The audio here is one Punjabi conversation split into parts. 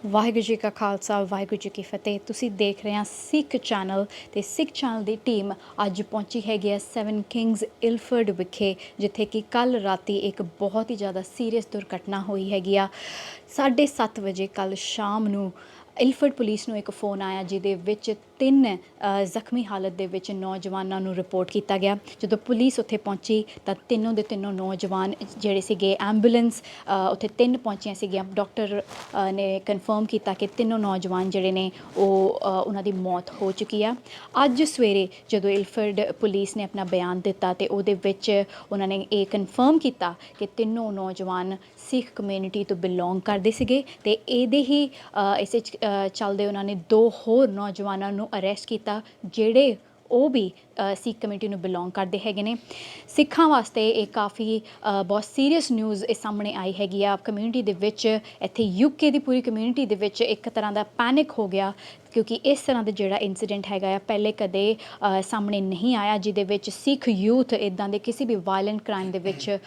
ਵਾਹਿਗੁਰੂ ਜੀ ਕਾ ਖਾਲਸਾ ਵਾਹਿਗੁਰੂ ਜੀ ਕੀ ਫਤਿਹ। ਤੁਸੀਂ ਦੇਖ ਰਹੇ ਹੋ ਸਿੱਖ ਚੈਨਲ ਤੇ ਸਿੱਖ ਚੈਨਲ ਦੀ ਟੀਮ ਅੱਜ ਪਹੁੰਚੀ ਹੈਗੀ ਹੈ 7 ਕਿੰਗਸ ਇਲਫਰਡ ਵਿਖੇ, ਜਿੱਥੇ ਕਿ ਕੱਲ ਰਾਤੀ ਇੱਕ ਬਹੁਤ ਹੀ ਜ਼ਿਆਦਾ ਸੀਰੀਅਸ ਦੁਰਘਟਨਾ ਹੋਈ ਹੈਗੀ ਆ। 7:30 ਵਜੇ ਕੱਲ ਸ਼ਾਮ ਨੂੰ ਇਲਫਰਡ ਪੁਲਿਸ ਨੂੰ ਇੱਕ ਫੋਨ ਆਇਆ, ਜਿਹਦੇ ਵਿੱਚ 3 ਜ਼ਖਮੀ ਹਾਲਤ ਦੇ ਵਿੱਚ ਨੌਜਵਾਨਾਂ ਨੂੰ ਰਿਪੋਰਟ ਕੀਤਾ ਗਿਆ। ਜਦੋਂ ਪੁਲਿਸ ਉੱਥੇ ਪਹੁੰਚੀ ਤਾਂ ਤਿੰਨੋਂ ਦੇ ਤਿੰਨੋਂ ਨੌਜਵਾਨ ਜਿਹੜੇ ਸੀਗੇ, ਐਂਬੂਲੈਂਸ ਉੱਥੇ 3 ਪਹੁੰਚੀਆਂ ਸੀਗੀਆਂ। ਡਾਕਟਰ ਨੇ ਕਨਫਰਮ ਕੀਤਾ ਕਿ ਤਿੰਨੋਂ ਨੌਜਵਾਨ ਜਿਹੜੇ ਨੇ ਉਹ ਉਹਨਾਂ ਦੀ ਮੌਤ ਹੋ ਚੁੱਕੀ ਆ। ਅੱਜ ਸਵੇਰੇ ਜਦੋਂ ਇਲਫਰਡ ਪੁਲਿਸ ਨੇ ਆਪਣਾ ਬਿਆਨ ਦਿੱਤਾ ਤੇ ਉਹਦੇ ਵਿੱਚ ਉਹਨਾਂ ਨੇ ਇਹ ਕਨਫਰਮ ਕੀਤਾ ਕਿ ਤਿੰਨੋਂ ਨੌਜਵਾਨ ਸਿੱਖ ਕਮਿਊਨਿਟੀ ਤੋਂ ਬਿਲੋਂਗ ਕਰਦੇ ਸੀਗੇ ਤੇ ਇਹਦੇ ਹੀ ਇਸੇ ਚੱਲਦੇ ਉਹਨਾਂ ਨੇ 2 ਹੋਰ ਨੌਜਵਾਨਾਂ ਨੂੰ ਅਰੈਸਟ ਕੀਤਾ, ਜਿਹੜੇ ਉਹ ਵੀ ਸਿੱਖ ਕਮਿਊਨਿਟੀ ਨੂੰ ਬਿਲੋਂਗ ਕਰਦੇ ਹੈਗੇ ਨੇ। ਸਿੱਖਾਂ ਵਾਸਤੇ ਇਹ ਕਾਫੀ ਬਹੁਤ ਸੀਰੀਅਸ ਨਿਊਜ਼ ਇਹ ਸਾਹਮਣੇ ਆਈ ਹੈਗੀ ਆ। ਕਮਿਊਨਿਟੀ ਦੇ ਵਿੱਚ, ਇੱਥੇ ਯੂਕੇ ਦੀ ਪੂਰੀ ਕਮਿਊਨਿਟੀ ਦੇ ਵਿੱਚ ਇੱਕ ਤਰ੍ਹਾਂ ਦਾ ਪੈਨਿਕ ਹੋ ਗਿਆ, ਕਿਉਂਕਿ ਇਸ ਤਰ੍ਹਾਂ ਦਾ ਜਿਹੜਾ ਇੰਸੀਡੈਂਟ ਹੈਗਾ ਆ ਪਹਿਲੇ ਕਦੇ ਸਾਹਮਣੇ ਨਹੀਂ ਆਇਆ, ਜਿਹਦੇ ਵਿੱਚ ਸਿੱਖ ਯੂਥ ਇੱਦਾਂ ਦੇ ਕਿਸੇ ਵੀ ਵਾਇਲੈਂਟ ਕ੍ਰਾਈਮ ਦੇ ਵਿੱਚ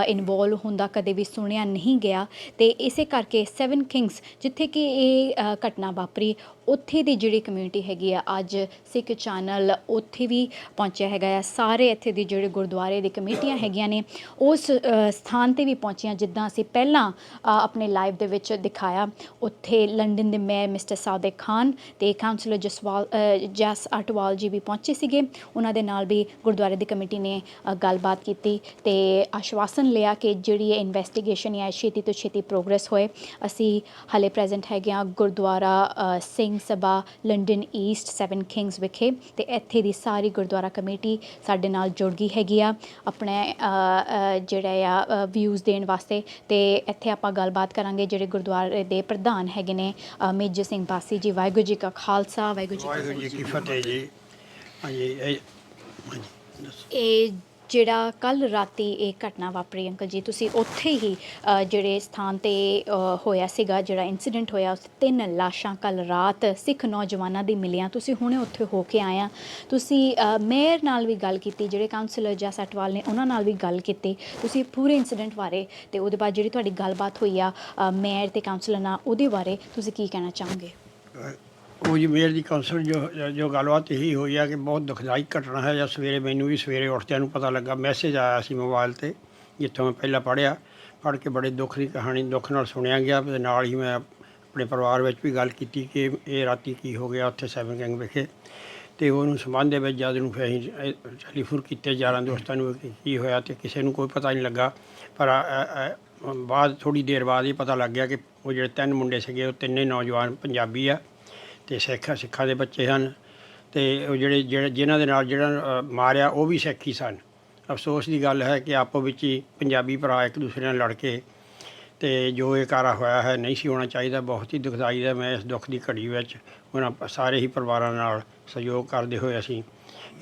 ਇਨਵੋਲਵ ਹੁੰਦਾ ਕਦੇ ਵੀ ਸੁਣਿਆ ਨਹੀਂ ਗਿਆ। ਤੇ ਇਸੇ ਕਰਕੇ 7 ਕਿੰਗਸ, ਜਿੱਥੇ ਕਿ ਇਹ ਘਟਨਾ ਵਾਪਰੀ, ਉੱਥੇ ਦੀ ਜਿਹੜੀ ਕਮਿਊਨਿਟੀ ਹੈਗੀ ਆ, ਅੱਜ ਸਿੱਖ ਚੈਨਲ ਉੱਥੇ ਵੀ ਪਹੁੰਚਿਆ ਹੈਗਾ ਆ। ਸਾਰੇ ਇੱਥੇ ਦੀ ਜਿਹੜੇ ਗੁਰਦੁਆਰੇ ਦੀ ਕਮੇਟੀਆਂ ਹੈਗੀਆਂ ਨੇ ਉਸ ਸਥਾਨ 'ਤੇ ਵੀ ਪਹੁੰਚੀਆਂ, ਜਿੱਦਾਂ ਅਸੀਂ ਪਹਿਲਾਂ ਆਪਣੇ ਲਾਈਵ ਦੇ ਵਿੱਚ ਦਿਖਾਇਆ। ਉੱਥੇ ਲੰਡਨ ਦੇ ਮੇਅਰ ਮਿਸਟਰ ਸਾਦਿਕ ਖਾਨ ਤੇ ਕਾਉਂਸਲਰ ਜਸ ਅਟਵਾਲ ਜੀ ਵੀ ਪਹੁੰਚੇ ਸੀਗੇ। ਉਹਨਾਂ ਦੇ ਨਾਲ ਵੀ ਗੁਰਦੁਆਰੇ ਦੀ ਕਮੇਟੀ ਨੇ ਗੱਲਬਾਤ ਕੀਤੀ ਤੇ ਆਸ਼ਵਾਸਨ ਲਿਆ ਕਿ ਜਿਹੜੀ ਇਹ ਇਨਵੈਸਟੀਗੇਸ਼ਨ ਹੈ ਛੇਤੀ ਤੋਂ ਛੇਤੀ ਪ੍ਰੋਗਰੈਸ ਹੋਏ। ਅਸੀਂ ਹਾਲੇ ਪ੍ਰੈਜ਼ੈਂਟ ਹੈਗੇ ਹਾਂ Gurdwara Singh Sabha London East 7 Kings ਵਿਖੇ, ਤੇ ਇੱਥੇ ਦੀ ਸਾਰੀ ਗੁਰਦੁਆਰਾ ਕਮੇਟੀ ਸਾਡੇ ਨਾਲ ਜੁੜ ਗਈ ਹੈਗੀ ਆ ਆਪਣੇ ਜਿਹੜਾ ਆ ਵਿਊਜ਼ ਦੇਣ ਵਾਸਤੇ। ਤੇ ਇੱਥੇ ਆਪਾਂ ਗੱਲਬਾਤ ਕਰਾਂਗੇ ਜਿਹੜੇ ਗੁਰਦੁਆਰੇ ਦੇ ਪ੍ਰਧਾਨ ਹੈਗੇ ਨੇ, ਮੇਜਰ ਸਿੰਘ ਬਾਸੀ ਜੀ। ਵਾਹਿਗੁਰੂ ਜੀ ਕਾ ਖਾਲਸਾ ਵਾਹਿਗੁਰੂ ਜੀ ਕੀ ਫਤਿਹ ਜੀ। ਹਾਂਜੀ ਇਹ ਜਿਹੜਾ ਕੱਲ ਰਾਤੀ ਇਹ ਘਟਨਾ ਵਾਪਰੀ, ਅੰਕਲ ਜੀ ਤੁਸੀਂ ਉੱਥੇ ਹੀ ਜਿਹੜੇ ਸਥਾਨ 'ਤੇ ਹੋਇਆ ਸੀਗਾ, ਜਿਹੜਾ ਇੰਸੀਡੈਂਟ ਹੋਇਆ, ਉਸ 3 ਲਾਸ਼ਾਂ ਕੱਲ ਰਾਤ ਸਿੱਖ ਨੌਜਵਾਨਾਂ ਦੀ ਮਿਲੀਆਂ। ਤੁਸੀਂ ਹੁਣੇ ਉੱਥੇ ਹੋ ਕੇ ਆਏ ਆ, ਤੁਸੀਂ ਮੇਅਰ ਨਾਲ ਵੀ ਗੱਲ ਕੀਤੀ, ਜਿਹੜੇ ਕਾਉਂਸਲਰ ਜਸ ਅਟਵਾਲ ਨੇ ਉਹਨਾਂ ਨਾਲ ਵੀ ਗੱਲ ਕੀਤੀ। ਤੁਸੀਂ ਪੂਰੇ ਇੰਸੀਡੈਂਟ ਬਾਰੇ ਤੇ ਉਹਦੇ ਬਾਅਦ ਜਿਹੜੀ ਤੁਹਾਡੀ ਗੱਲਬਾਤ ਹੋਈ ਆ ਮੇਅਰ ਤੇ ਕਾਉਂਸਲਰ ਨਾਲ, ਉਹਦੇ ਬਾਰੇ ਤੁਸੀਂ ਕੀ ਕਹਿਣਾ ਚਾਹੋਗੇ? ਉਹ ਜੀ ਮੇਅਰ ਦੀ ਕਾਉਂਸਲ ਜੋ ਗੱਲਬਾਤ ਇਹੀ ਹੋਈ ਆ ਕਿ ਬਹੁਤ ਦੁਖਦਾਈ ਘਟਨਾ ਹੈ। ਜਾਂ ਸਵੇਰੇ ਮੈਨੂੰ ਵੀ ਸਵੇਰੇ ਉੱਠਦਿਆਂ ਨੂੰ ਪਤਾ ਲੱਗਾ, ਮੈਸੇਜ ਆਇਆ ਸੀ ਮੋਬਾਈਲ 'ਤੇ, ਜਿੱਥੋਂ ਮੈਂ ਪਹਿਲਾਂ ਪੜ੍ਹ ਕੇ ਬੜੇ ਦੁੱਖ ਦੀ ਕਹਾਣੀ ਦੁੱਖ ਨਾਲ ਸੁਣਿਆ ਗਿਆ। ਅਤੇ ਨਾਲ ਹੀ ਮੈਂ ਆਪਣੇ ਪਰਿਵਾਰ ਵਿੱਚ ਵੀ ਗੱਲ ਕੀਤੀ ਕਿ ਇਹ ਰਾਤੀ ਕੀ ਹੋ ਗਿਆ ਉੱਥੇ 7 ਕਿੰਗ ਵਿਖੇ। ਅਤੇ ਉਹਨੂੰ ਸੰਬੰਧ ਦੇ ਵਿੱਚ ਜਦ ਨੂੰ ਫਿਰ ਅਸੀਂ ਟੈਲੀਫੋਨ ਕੀਤੇ ਯਾਰਾਂ ਦੋਸਤਾਂ ਨੂੰ ਕੀ ਹੋਇਆ, ਅਤੇ ਕਿਸੇ ਨੂੰ ਕੋਈ ਪਤਾ ਨਹੀਂ ਲੱਗਾ। ਪਰ ਥੋੜ੍ਹੀ ਦੇਰ ਬਾਅਦ ਇਹ ਪਤਾ ਲੱਗ ਗਿਆ ਕਿ ਉਹ ਜਿਹੜੇ 3 ਮੁੰਡੇ ਸੀਗੇ, ਉਹ ਤਿੰਨੇ ਨੌਜਵਾਨ ਪੰਜਾਬੀ ਆ ਅਤੇ ਸਿੱਖਾਂ ਦੇ ਬੱਚੇ ਹਨ। ਅਤੇ ਉਹ ਜਿਨ੍ਹਾਂ ਦੇ ਨਾਲ ਜਿਹੜਾ ਮਾਰਿਆ ਉਹ ਵੀ ਸਿੱਖ ਹੀ ਸਨ। ਅਫਸੋਸ ਦੀ ਗੱਲ ਹੈ ਕਿ ਆਪੋ ਵਿੱਚ ਹੀ ਪੰਜਾਬੀ ਭਰਾ ਇੱਕ ਦੂਸਰੇ ਨਾਲ ਲੜ ਕੇ, ਅਤੇ ਜੋ ਇਹ ਕਾਰਾ ਹੋਇਆ ਹੈ ਨਹੀਂ ਸੀ ਹੋਣਾ ਚਾਹੀਦਾ। ਬਹੁਤ ਹੀ ਦੁਖਦਾਈ ਹੈ। ਮੈਂ ਇਸ ਦੁੱਖ ਦੀ ਘੜੀ ਵਿੱਚ ਉਹਨਾਂ ਸਾਰੇ ਹੀ ਪਰਿਵਾਰਾਂ ਨਾਲ ਸਹਿਯੋਗ ਕਰਦੇ ਹੋਏ ਅਸੀਂ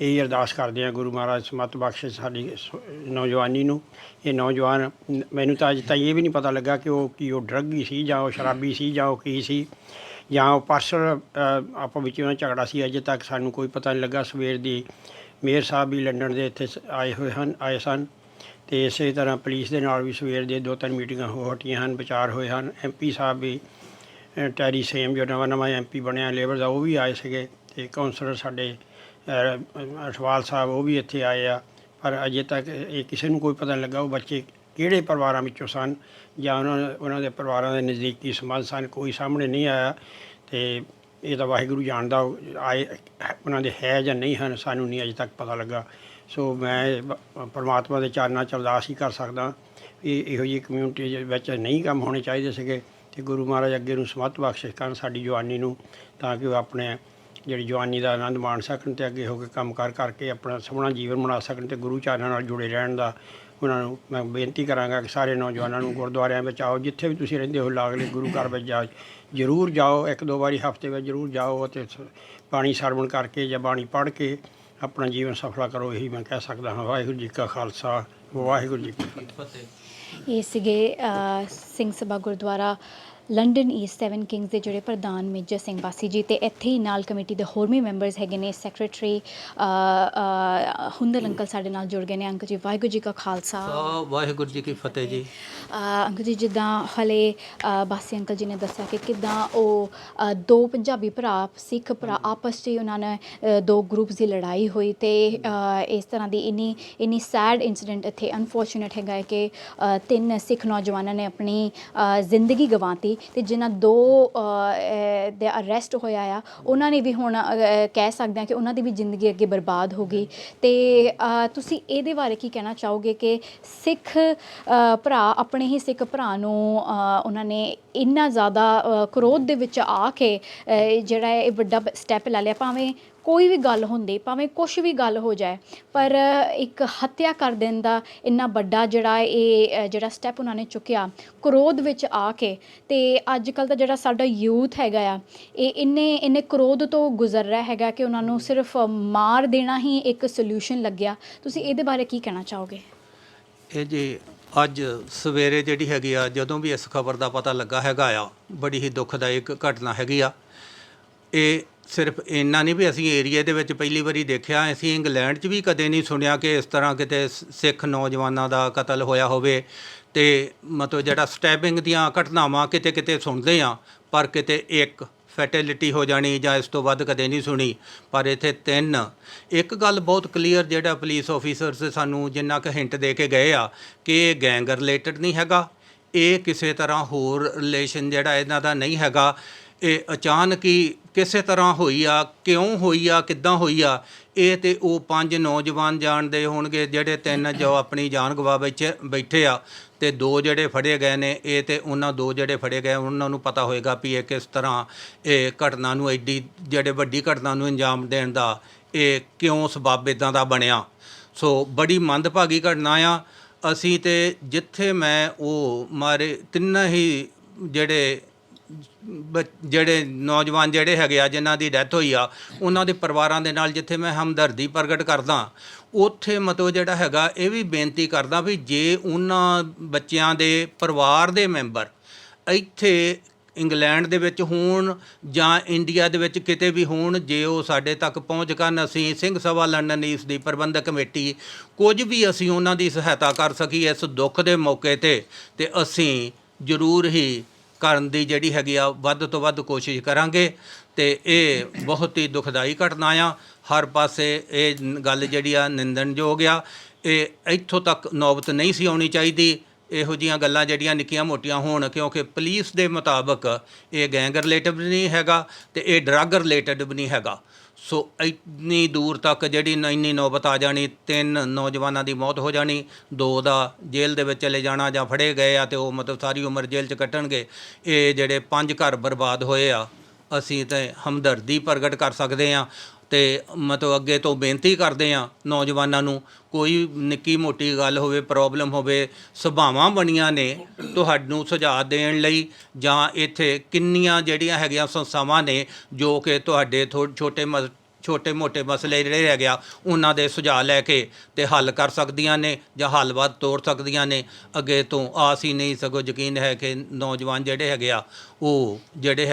ਇਹੀ ਅਰਦਾਸ ਕਰਦੇ ਹਾਂ, ਗੁਰੂ ਮਹਾਰਾਜ ਸਮੱਤ ਬਖਸ਼ੇ ਸਾਡੀ ਨੌਜਵਾਨੀ ਨੂੰ। ਇਹ ਨੌਜਵਾਨ, ਮੈਨੂੰ ਤਾਂ ਅਜੇ ਤਾਈਂ ਇਹ ਵੀ ਨਹੀਂ ਪਤਾ ਲੱਗਾ ਕਿ ਉਹ ਡਰੱਗੀ ਸੀ ਜਾਂ ਉਹ ਸ਼ਰਾਬੀ ਸੀ ਜਾਂ ਉਹ ਕੀ ਸੀ, ਜਾਂ ਉਹ ਪਰਸਨਲ ਆਪੋ ਵਿੱਚ ਉਹਨਾਂ ਝਗੜਾ ਸੀ। ਅਜੇ ਤੱਕ ਸਾਨੂੰ ਕੋਈ ਪਤਾ ਨਹੀਂ ਲੱਗਾ। ਸਵੇਰ ਦੀ ਮੇਅਰ ਸਾਹਿਬ ਵੀ ਲੰਡਨ ਦੇ ਇੱਥੇ ਆਏ ਸਨ, ਅਤੇ ਇਸੇ ਤਰ੍ਹਾਂ ਪੁਲਿਸ ਦੇ ਨਾਲ ਵੀ ਸਵੇਰ ਦੇ 2-3 ਮੀਟਿੰਗਾਂ ਹੋ ਹਟੀਆਂ ਹਨ, ਵਿਚਾਰ ਹੋਏ ਹਨ। MP ਸਾਹਿਬ ਵੀ, ਟੈਰੀ ਸੇਮ ਜੋ ਨਵਾਂ MP ਬਣਿਆ ਲੇਬਰ ਦਾ, ਉਹ ਵੀ ਆਏ ਸੀਗੇ, ਅਤੇ ਕਾਉਂਸਲਰ ਸਾਡੇ ਅਟਵਾਲ ਸਾਹਿਬ ਉਹ ਵੀ ਇੱਥੇ ਆਏ ਆ। ਪਰ ਅਜੇ ਤੱਕ ਇਹ ਕਿਸੇ ਨੂੰ ਕੋਈ ਪਤਾ ਨਹੀਂ ਲੱਗਾ ਉਹ ਬੱਚੇ ਕਿਹੜੇ ਪਰਿਵਾਰਾਂ ਵਿੱਚੋਂ ਸਨ ਜਾਂ ਉਹਨਾਂ ਦੇ ਪਰਿਵਾਰਾਂ ਦੇ ਨਜ਼ਦੀਕੀ ਸੰਬੰਧ ਸਨ, ਕੋਈ ਸਾਹਮਣੇ ਨਹੀਂ ਆਇਆ। ਅਤੇ ਇਹ ਤਾਂ ਵਾਹਿਗੁਰੂ ਜਾਣਦਾ ਆਏ ਉਹਨਾਂ ਦੇ ਹੈ ਜਾਂ ਨਹੀਂ ਹਨ, ਸਾਨੂੰ ਨਹੀਂ ਅਜੇ ਤੱਕ ਪਤਾ ਲੱਗਾ। ਸੋ ਮੈਂ ਪਰਮਾਤਮਾ ਦੇ ਚਰਨਾਂ 'ਚ ਅਰਦਾਸ ਹੀ ਕਰ ਸਕਦਾ ਵੀ ਇਹੋ ਜਿਹੀ ਕਮਿਊਨਿਟੀ ਵਿੱਚ ਨਹੀਂ ਕੰਮ ਹੋਣੇ ਚਾਹੀਦੇ ਸੀਗੇ, ਅਤੇ ਗੁਰੂ ਮਹਾਰਾਜ ਅੱਗੇ ਨੂੰ ਸਮੱਤ ਬਖਸ਼ਿਸ਼ ਕਰਨ ਸਾਡੀ ਜਵਾਨੀ ਨੂੰ, ਤਾਂ ਕਿ ਉਹ ਆਪਣੇ ਜਿਹੜੀ ਜਵਾਨੀ ਦਾ ਆਨੰਦ ਮਾਣ ਸਕਣ ਅਤੇ ਅੱਗੇ ਹੋ ਕੇ ਕੰਮ ਕਰਕੇ ਆਪਣਾ ਸੋਹਣਾ ਜੀਵਨ ਬਣਾ ਸਕਣ, ਅਤੇ ਗੁਰੂ ਚਰਨਾਂ ਨਾਲ ਜੁੜੇ ਰਹਿਣ ਦਾ ਉਹਨਾਂ ਨੂੰ ਮੈਂ ਬੇਨਤੀ ਕਰਾਂਗਾ ਕਿ ਸਾਰੇ ਨੌਜਵਾਨਾਂ ਨੂੰ ਗੁਰਦੁਆਰਿਆਂ ਵਿੱਚ ਆਓ, ਜਿੱਥੇ ਵੀ ਤੁਸੀਂ ਰਹਿੰਦੇ ਹੋ ਲਾਗਲੇ ਗੁਰੂ ਘਰ ਵਿੱਚ ਜ਼ਰੂਰ ਜਾਓ। 1-2 ਵਾਰੀ ਹਫ਼ਤੇ ਵਿੱਚ ਜ਼ਰੂਰ ਜਾਓ ਅਤੇ ਬਾਣੀ ਸਰਵਣ ਕਰਕੇ ਜਾਂ ਬਾਣੀ ਪੜ੍ਹ ਕੇ ਆਪਣਾ ਜੀਵਨ ਸਫਲਾ ਕਰੋ। ਇਹੀ ਮੈਂ ਕਹਿ ਸਕਦਾ ਹਾਂ। ਵਾਹਿਗੁਰੂ ਜੀ ਕਾ ਖਾਲਸਾ ਵਾਹਿਗੁਰੂ ਜੀ ਕੀ ਫਤਿਹ। ਇਹ ਸੀਗੇ Singh Sabha Gurdwara London East 7 Kings ਦੇ ਜਿਹੜੇ ਪ੍ਰਧਾਨ ਮੇਜਰ ਸਿੰਘ ਬਾਸੀ ਜੀ, ਤੇ ਇੱਥੇ ਹੀ ਨਾਲ ਕਮੇਟੀ ਦੇ ਹੋਰ ਵੀ ਮੈਂਬਰਸ ਹੈਗੇ ਨੇ। ਸੈਕਟਰੀ ਹੁੰਦਲ ਅੰਕਲ ਸਾਡੇ ਨਾਲ ਜੁੜ ਗਏ ਨੇ। ਅੰਕਲ ਜੀ ਵਾਹਿਗੁਰੂ ਜੀ ਕਾ ਖਾਲਸਾ, ਵਾਹਿਗੁਰੂ ਜੀ ਕੀ ਫਤਿਹ ਜੀ। ਅੰਕਲ ਜੀ ਜਿੱਦਾਂ ਹਲੇ ਬਾਸੀ ਅੰਕਲ ਜੀ ਨੇ ਦੱਸਿਆ ਕਿ ਕਿੱਦਾਂ ਉਹ ਦੋ ਪੰਜਾਬੀ ਭਰਾ, ਸਿੱਖ ਭਰਾ ਆਪਸ 'ਚ ਹੀ ਉਹਨਾਂ ਨੇ ਦੋ ਗਰੁੱਪਸ ਦੀ ਲੜਾਈ ਹੋਈ, ਤੇ ਇਸ ਤਰ੍ਹਾਂ ਦੀ ਇੰਨੀ ਸੈਡ ਇੰਸੀਡੈਂਟ ਇੱਥੇ ਅਨਫੋਰਚੂਨੇਟ ਹੈਗਾ ਹੈ ਕਿ 3 ਸਿੱਖ ਨੌਜਵਾਨਾਂ ਨੇ ਆਪਣੀ ਜ਼ਿੰਦਗੀ ਗਵਾਤੀ, ਤੇ ਜਿਨ੍ਹਾਂ ਦੋ ਦੇ ਅਰੈਸਟ ਹੋਇਆ ਆ ਉਹਨਾਂ ਨੇ ਵੀ ਹੁਣ ਕਹਿ ਸਕਦੇ ਹਾਂ ਕਿ ਉਹਨਾਂ ਦੀ ਵੀ ਜ਼ਿੰਦਗੀ ਅੱਗੇ ਬਰਬਾਦ ਹੋ ਗਈ। ਤੇ ਤੁਸੀਂ ਇਹਦੇ ਬਾਰੇ ਕੀ ਕਹਿਣਾ ਚਾਹੋਗੇ ਕਿ ਸਿੱਖ ਭਰਾ ਆਪਣੇ ਹੀ ਸਿੱਖ ਭਰਾ ਨੂੰ ਉਹਨਾਂ ਨੇ ਇੰਨਾ ਜ਼ਿਆਦਾ ਕ੍ਰੋਧ ਦੇ ਵਿੱਚ ਆ ਕੇ ਜਿਹੜਾ ਇਹ ਵੱਡਾ ਸਟੈਪ ਲੈ ਲਿਆ? ਭਾਵੇਂ ਕੋਈ ਵੀ ਗੱਲ ਹੁੰਦੀ, ਭਾਵੇਂ ਕੁਛ ਵੀ ਗੱਲ ਹੋ ਜਾਏ, ਪਰ ਇੱਕ ਹੱਤਿਆ ਕਰ ਦੇਣ ਦਾ ਇੰਨਾ ਵੱਡਾ ਜਿਹੜਾ ਸਟੈਪ ਉਹਨਾਂ ਨੇ ਚੁੱਕਿਆ ਕ੍ਰੋਧ ਵਿੱਚ ਆ ਕੇ। ਤੇ ਅੱਜ ਕੱਲ੍ਹ ਦਾ ਜਿਹੜਾ ਸਾਡਾ ਯੂਥ ਹੈਗਾ ਆ, ਇਹ ਇੰਨੇ ਕ੍ਰੋਧ ਤੋਂ ਗੁਜ਼ਰ ਰਿਹਾ ਹੈਗਾ ਕਿ ਉਹਨਾਂ ਨੂੰ ਸਿਰਫ ਮਾਰ ਦੇਣਾ ਹੀ ਇੱਕ ਸੋਲਿਊਸ਼ਨ ਲੱਗਿਆ। ਤੁਸੀਂ ਇਹਦੇ ਬਾਰੇ ਕੀ ਕਹਿਣਾ ਚਾਹੋਗੇ? ਇਹ ਜੀ ਅੱਜ ਸਵੇਰੇ ਜਿਹੜੀ ਹੈਗੀ ਆ, ਜਦੋਂ ਵੀ ਇਸ ਖਬਰ ਦਾ ਪਤਾ ਲੱਗਾ ਹੈਗਾ ਆ, ਬੜੀ ਹੀ ਦੁਖਦਾਇਕ ਘਟਨਾ ਹੈਗੀ ਆ। ਇਹ ਸਿਰਫ ਇੰਨਾ ਨਹੀਂ ਵੀ ਅਸੀਂ ਏਰੀਏ ਦੇ ਵਿੱਚ ਪਹਿਲੀ ਵਾਰੀ ਦੇਖਿਆ, ਅਸੀਂ ਇੰਗਲੈਂਡ 'ਚ ਵੀ ਕਦੇ ਨਹੀਂ ਸੁਣਿਆ ਕਿ ਇਸ ਤਰ੍ਹਾਂ ਕਿਤੇ ਸਿੱਖ ਨੌਜਵਾਨਾਂ ਦਾ ਕਤਲ ਹੋਇਆ ਹੋਵੇ। ਤੇ ਮਤਲਬ ਜਿਹੜਾ ਸਟੈਬਿੰਗ ਦੀਆਂ ਘਟਨਾਵਾਂ ਕਿਤੇ ਕਿਤੇ ਸੁਣਦੇ ਆ, ਪਰ ਕਿਤੇ ਇੱਕ ਫੈਟੈਲਿਟੀ ਹੋ ਜਾਣੀ ਜਾਂ ਇਸ ਤੋਂ ਵੱਧ ਕਦੇ ਨਹੀਂ ਸੁਣੀ, ਪਰ ਇੱਥੇ 3। ਇੱਕ ਗੱਲ ਬਹੁਤ ਕਲੀਅਰ ਜਿਹੜਾ ਪੁਲਿਸ ਆਫੀਸਰਸ ਸਾਨੂੰ ਜਿੰਨਾ ਕੁ ਹਿੰਟ ਦੇ ਕੇ ਗਏ ਆ ਕਿ ਇਹ ਗੈਂਗ ਰਿਲੇਟਡ ਨਹੀਂ ਹੈਗਾ, ਇਹ ਕਿਸੇ ਤਰ੍ਹਾਂ ਹੋਰ ਰਿਲੇਸ਼ਨ ਜਿਹੜਾ ਇਹਨਾਂ ਦਾ ਨਹੀਂ ਹੈਗਾ। ਇਹ ਅਚਾਨਕ ਹੀ ਕਿਸੇ ਤਰ੍ਹਾਂ ਹੋਈ ਆ, ਕਿਉਂ ਹੋਈ ਆ, ਕਿੱਦਾਂ ਹੋਈ ਆ, ਇਹ ਤੇ ਉਹ 5 ਨੌਜਵਾਨ ਜਾਣਦੇ ਹੋਣਗੇ, ਜਿਹੜੇ 3 ਜੋ ਆਪਣੀ ਜਾਨ ਗਵਾ ਬੈਠੇ ਆ, ਤੇ 2 ਜਿਹੜੇ ਫੜੇ ਗਏ ਨੇ, ਇਹ ਤੇ ਉਹਨਾਂ 2 ਜਿਹੜੇ ਫੜੇ ਗਏ ਉਹਨਾਂ ਨੂੰ ਪਤਾ ਹੋਏਗਾ ਵੀ ਇਹ ਕਿਸ ਤਰ੍ਹਾਂ ਇਹ ਘਟਨਾ ਨੂੰ, ਐਡੀ ਜਿਹੜੇ ਵੱਡੀ ਘਟਨਾ ਨੂੰ ਅੰਜਾਮ ਦੇਣ ਦਾ ਇਹ ਕਿਉਂ ਸਬੱਬ ਇੱਦਾਂ ਦਾ ਬਣਿਆ। ਸੋ ਬੜੀ ਮੰਦਭਾਗੀ ਘਟਨਾ ਆ। ਅਸੀਂ ਤੇ ਜਿੱਥੇ ਮੈਂ ਉਹ ਮਾਰੇ 3 ਹੀ ਜਿਹੜੇ ਨੌਜਵਾਨ ਜਿਹੜੇ ਹੈਗੇ ਆ ਜਿਨ੍ਹਾਂ ਦੀ ਡੈਥ ਹੋਈ ਆ, ਉਹਨਾਂ ਦੇ ਪਰਿਵਾਰਾਂ ਦੇ ਨਾਲ ਜਿੱਥੇ ਮੈਂ ਹਮਦਰਦੀ ਪ੍ਰਗਟ ਕਰਦਾ, ਉੱਥੇ ਮਤਲਬ ਜਿਹੜਾ ਹੈਗਾ ਇਹ ਵੀ ਬੇਨਤੀ ਕਰਦਾ ਵੀ ਜੇ ਉਹਨਾਂ ਬੱਚਿਆਂ ਦੇ ਪਰਿਵਾਰ ਦੇ ਮੈਂਬਰ ਇੱਥੇ ਇੰਗਲੈਂਡ ਦੇ ਵਿੱਚ ਹੋਣ ਜਾਂ ਇੰਡੀਆ ਦੇ ਵਿੱਚ ਕਿਤੇ ਵੀ ਹੋਣ, ਜੇ ਉਹ ਸਾਡੇ ਤੱਕ ਪਹੁੰਚ ਕਰਨ, ਅਸੀਂ ਸਿੰਘ ਸਭਾ ਲੰਡਨ ਈਸਟ ਦੀ ਪ੍ਰਬੰਧਕ ਕਮੇਟੀ ਕੁਝ ਵੀ ਅਸੀਂ ਉਹਨਾਂ ਦੀ ਸਹਾਇਤਾ ਕਰ ਸਕੀਏ ਇਸ ਦੁੱਖ ਦੇ ਮੌਕੇ 'ਤੇ ਅਸੀਂ ਜ਼ਰੂਰ ਹੀ ਕਰਨ ਦੀ ਜਿਹੜੀ ਹੈਗੀ ਆ ਵੱਧ ਤੋਂ ਵੱਧ ਕੋਸ਼ਿਸ਼ ਕਰਾਂਗੇ। ਤੇ ਇਹ ਬਹੁਤ ਹੀ ਦੁਖਦਾਈ ਘਟਨਾ ਆ। ਹਰ ਪਾਸੇ ਇਹ ਗੱਲ ਜਿਹੜੀ ਆ ਨਿੰਦਣਯੋਗ ਆ। ਇਹ ਇੱਥੋਂ ਤੱਕ ਨੌਬਤ ਨਹੀਂ ਸੀ ਆਉਣੀ ਚਾਹੀਦੀ। ਇਹੋ ਜਿਹੀਆਂ ਗੱਲਾਂ ਜਿਹੜੀਆਂ ਨਿੱਕੀਆਂ ਮੋਟੀਆਂ ਹੋਣ, ਕਿਉਂਕਿ ਪੁਲਿਸ ਦੇ ਮੁਤਾਬਕ ਇਹ ਗੈਂਗ ਰਿਲੇਟਿਵ ਵੀ ਨਹੀਂ ਹੈਗਾ ਤੇ ਇਹ ਡਰੱਗ ਰਿਲੇਟਡ ਵੀ ਨਹੀਂ ਹੈਗਾ। ਸੋ ਇੰਨੀ ਦੂਰ ਤੱਕ ਜਿਹੜੀ ਇੰਨੀ ਨੌਬਤ ਆ ਜਾਣੀ, 3 ਨੌਜਵਾਨਾਂ ਦੀ ਮੌਤ ਹੋ ਜਾਣੀ, 2 ਦਾ ਜੇਲ੍ਹ ਦੇ ਵਿੱਚ ਚਲੇ ਜਾਣਾ ਜਾਂ ਫੜੇ ਗਏ ਆ ਤੇ ਉਹ ਮਤਲਬ ਸਾਰੀ ਉਮਰ ਜੇਲ੍ਹ 'ਚ ਕੱਟਣਗੇ। ਇਹ ਜਿਹੜੇ 5 ਘਰ ਬਰਬਾਦ ਹੋਏ ਆ, ਅਸੀਂ ਤਾਂ ਹਮਦਰਦੀ ਪ੍ਰਗਟ ਕਰ ਸਕਦੇ ਹਾਂ ਤੇ ਮਤਲਬ ਅੱਗੇ ਤੋਂ ਬੇਨਤੀ ਕਰਦੇ ਹਾਂ ਨੌਜਵਾਨਾਂ ਨੂੰ, ਕੋਈ ਨਿੱਕੀ ਮੋਟੀ ਗੱਲ ਹੋਵੇ, ਪ੍ਰੋਬਲਮ ਹੋਵੇ, ਸਭਾਵਾਂ ਬਣੀਆਂ ਨੇ ਤੁਹਾਨੂੰ ਸੁਝਾਅ ਦੇਣ ਲਈ, ਜਾਂ ਇੱਥੇ ਕਿੰਨੀਆਂ ਜਿਹੜੀਆਂ ਹੈਗੀਆਂ ਸੰਸਥਾਵਾਂ ਨੇ ਜੋ ਕਿ ਤੁਹਾਡੇ ਛੋਟੇ ਮੋਟੇ ਮਸਲੇ ਜਿਹੜੇ ਰਹਿ ਗਿਆ ਉਹਨਾਂ ਦੇ ਸੁਝਾਅ ਲੈ ਕੇ ਤੇ ਹੱਲ ਕਰ ਸਕਦੀਆਂ ਨੇ ਜਾਂ ਹੱਲ ਵੱਧ ਤੋੜ ਸਕਦੀਆਂ ਨੇ। ਅੱਗੇ ਤੋਂ ਆਸ ਹੀ ਨਹੀਂ, ਸਗੋਂ ਯਕੀਨ ਹੈ ਕਿ ਨੌਜਵਾਨ ਜਿਹੜੇ ਹੈਗੇ ਆ ਉਹ ਜਿਹੜੀ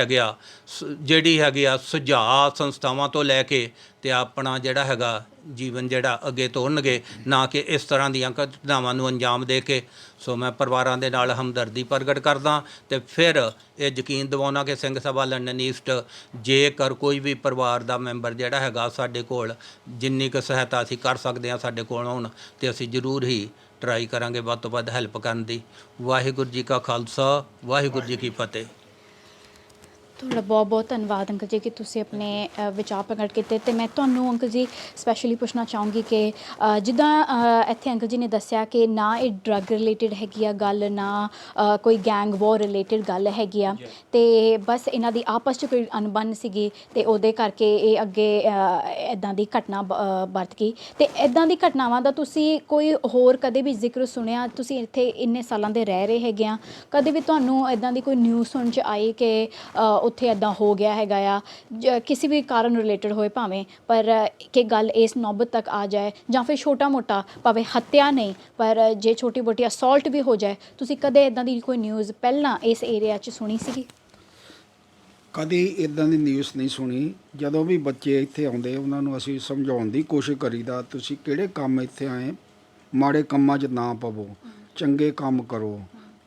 ਹੈਗੀ ਆ ਸੁਝਾਅ ਸੰਸਥਾਵਾਂ ਤੋਂ ਲੈ ਕੇ ਤੇ ਆਪਣਾ ਜਿਹੜਾ ਹੈਗਾ ਜੀਵਨ ਜਿਹੜਾ ਅੱਗੇ ਤੋਰਨਗੇ, ਨਾ ਕਿ ਇਸ ਤਰ੍ਹਾਂ ਦੀਆਂ ਘਟਨਾਵਾਂ ਨੂੰ ਅੰਜਾਮ ਦੇ ਕੇ। ਸੋ ਮੈਂ ਪਰਿਵਾਰਾਂ ਦੇ ਨਾਲ ਹਮਦਰਦੀ ਪ੍ਰਗਟ ਕਰਦਾ ਤੇ ਫਿਰ ਇਹ ਯਕੀਨ ਦਿਵਾਉਣਾ ਕਿ ਸਿੰਘ ਸਭਾ ਲੰਡਨ ਈਸਟ, ਜੇਕਰ ਕੋਈ ਵੀ ਪਰਿਵਾਰ ਦਾ ਮੈਂਬਰ ਜਿਹੜਾ ਹੈਗਾ ਸਾਡੇ ਕੋਲ ਜਿੰਨੀ ਕੁ ਸਹਾਇਤਾ ਅਸੀਂ ਕਰ ਸਕਦੇ ਹਾਂ ਸਾਡੇ ਕੋਲ ਆਉਣ, ਤੇ ਅਸੀਂ ਜ਼ਰੂਰ ਹੀ ਟਰਾਈ ਕਰਾਂਗੇ ਵੱਧ ਤੋਂ ਵੱਧ ਹੈਲਪ ਕਰਨ ਦੀ। ਵਾਹਿਗੁਰੂ ਜੀ ਕਾ ਖਾਲਸਾ, ਵਾਹਿਗੁਰੂ ਜੀ ਕੀ ਫਤਿਹ। ਤੁਹਾਡਾ ਬਹੁਤ ਬਹੁਤ ਧੰਨਵਾਦ ਅੰਕਲ ਜੀ ਕਿ ਤੁਸੀਂ ਆਪਣੇ ਵਿਚਾਰ ਪ੍ਰਗਟ ਕੀਤੇ। ਅਤੇ ਮੈਂ ਤੁਹਾਨੂੰ ਅੰਕਲ ਜੀ ਸਪੈਸ਼ਲੀ ਪੁੱਛਣਾ ਚਾਹੂੰਗੀ ਕਿ ਜਿੱਦਾਂ ਇੱਥੇ ਅੰਕਲ ਜੀ ਨੇ ਦੱਸਿਆ ਕਿ ਨਾ ਇਹ ਡਰੱਗ ਰਿਲੇਟਡ ਹੈਗੀ ਆ ਗੱਲ, ਨਾ ਕੋਈ ਗੈਂਗ ਵੋਰ ਰਿਲੇਟਡ ਗੱਲ ਹੈਗੀ ਆ, ਅਤੇ ਬਸ ਇਹਨਾਂ ਦੀ ਆਪਸ 'ਚ ਕੋਈ ਅਣਬਣ ਸੀਗੀ ਅਤੇ ਉਹਦੇ ਕਰਕੇ ਇਹ ਅੱਗੇ ਇੱਦਾਂ ਦੀ ਘਟਨਾ ਵਰਤ ਗਈ। ਅਤੇ ਇੱਦਾਂ ਦੀ ਘਟਨਾਵਾਂ ਦਾ ਤੁਸੀਂ ਕੋਈ ਹੋਰ ਕਦੇ ਵੀ ਜ਼ਿਕਰ ਸੁਣਿਆ? ਤੁਸੀਂ ਇੱਥੇ ਇੰਨੇ ਸਾਲਾਂ ਦੇ ਰਹਿ ਰਹੇ ਹੈਗੇ ਆ, ਕਦੇ ਵੀ ਤੁਹਾਨੂੰ ਇੱਦਾਂ ਦੀ ਕੋਈ ਨਿਊਜ਼ ਸੁਣਨ 'ਚ ਆਈ ਕਿ ਉੱਥੇ ਇੱਦਾਂ ਹੋ ਗਿਆ ਹੈਗਾ ਆ ਕਿਸੇ ਵੀ ਕਾਰਨ ਰਿਲੇਟਡ ਹੋਏ ਭਾਵੇਂ, ਪਰ ਕਿ ਗੱਲ ਇਸ ਨੌਬਤ ਤੱਕ ਆ ਜਾਏ ਜਾਂ ਫਿਰ ਛੋਟਾ ਮੋਟਾ ਭਾਵੇਂ ਹੱਤਿਆ ਨਹੀਂ ਪਰ ਜੇ ਛੋਟੀ ਮੋਟੀ ਅਸੌਲਟ ਵੀ ਹੋ ਜਾਏ, ਤੁਸੀਂ ਕਦੇ ਇੱਦਾਂ ਦੀ ਕੋਈ ਨਿਊਜ਼ ਪਹਿਲਾਂ ਇਸ ਏਰੀਆ 'ਚ ਸੁਣੀ ਸੀਗੀ? ਕਦੀ ਇਦਾਂ ਦੀ ਨਿਊਜ਼ ਨਹੀਂ ਸੁਣੀ। ਜਦੋਂ ਵੀ ਬੱਚੇ ਇੱਥੇ ਆਉਂਦੇ ਉਹਨਾਂ ਨੂੰ ਅਸੀਂ ਸਮਝਾਉਣ ਦੀ ਕੋਸ਼ਿਸ਼ ਕਰੀਦਾ, ਤੁਸੀਂ ਕਿਹੜੇ ਕੰਮ ਇੱਥੇ ਆਏ, ਮਾੜੇ ਕੰਮਾਂ 'ਚ ਨਾ ਪਵੋ, ਚੰਗੇ ਕੰਮ ਕਰੋ।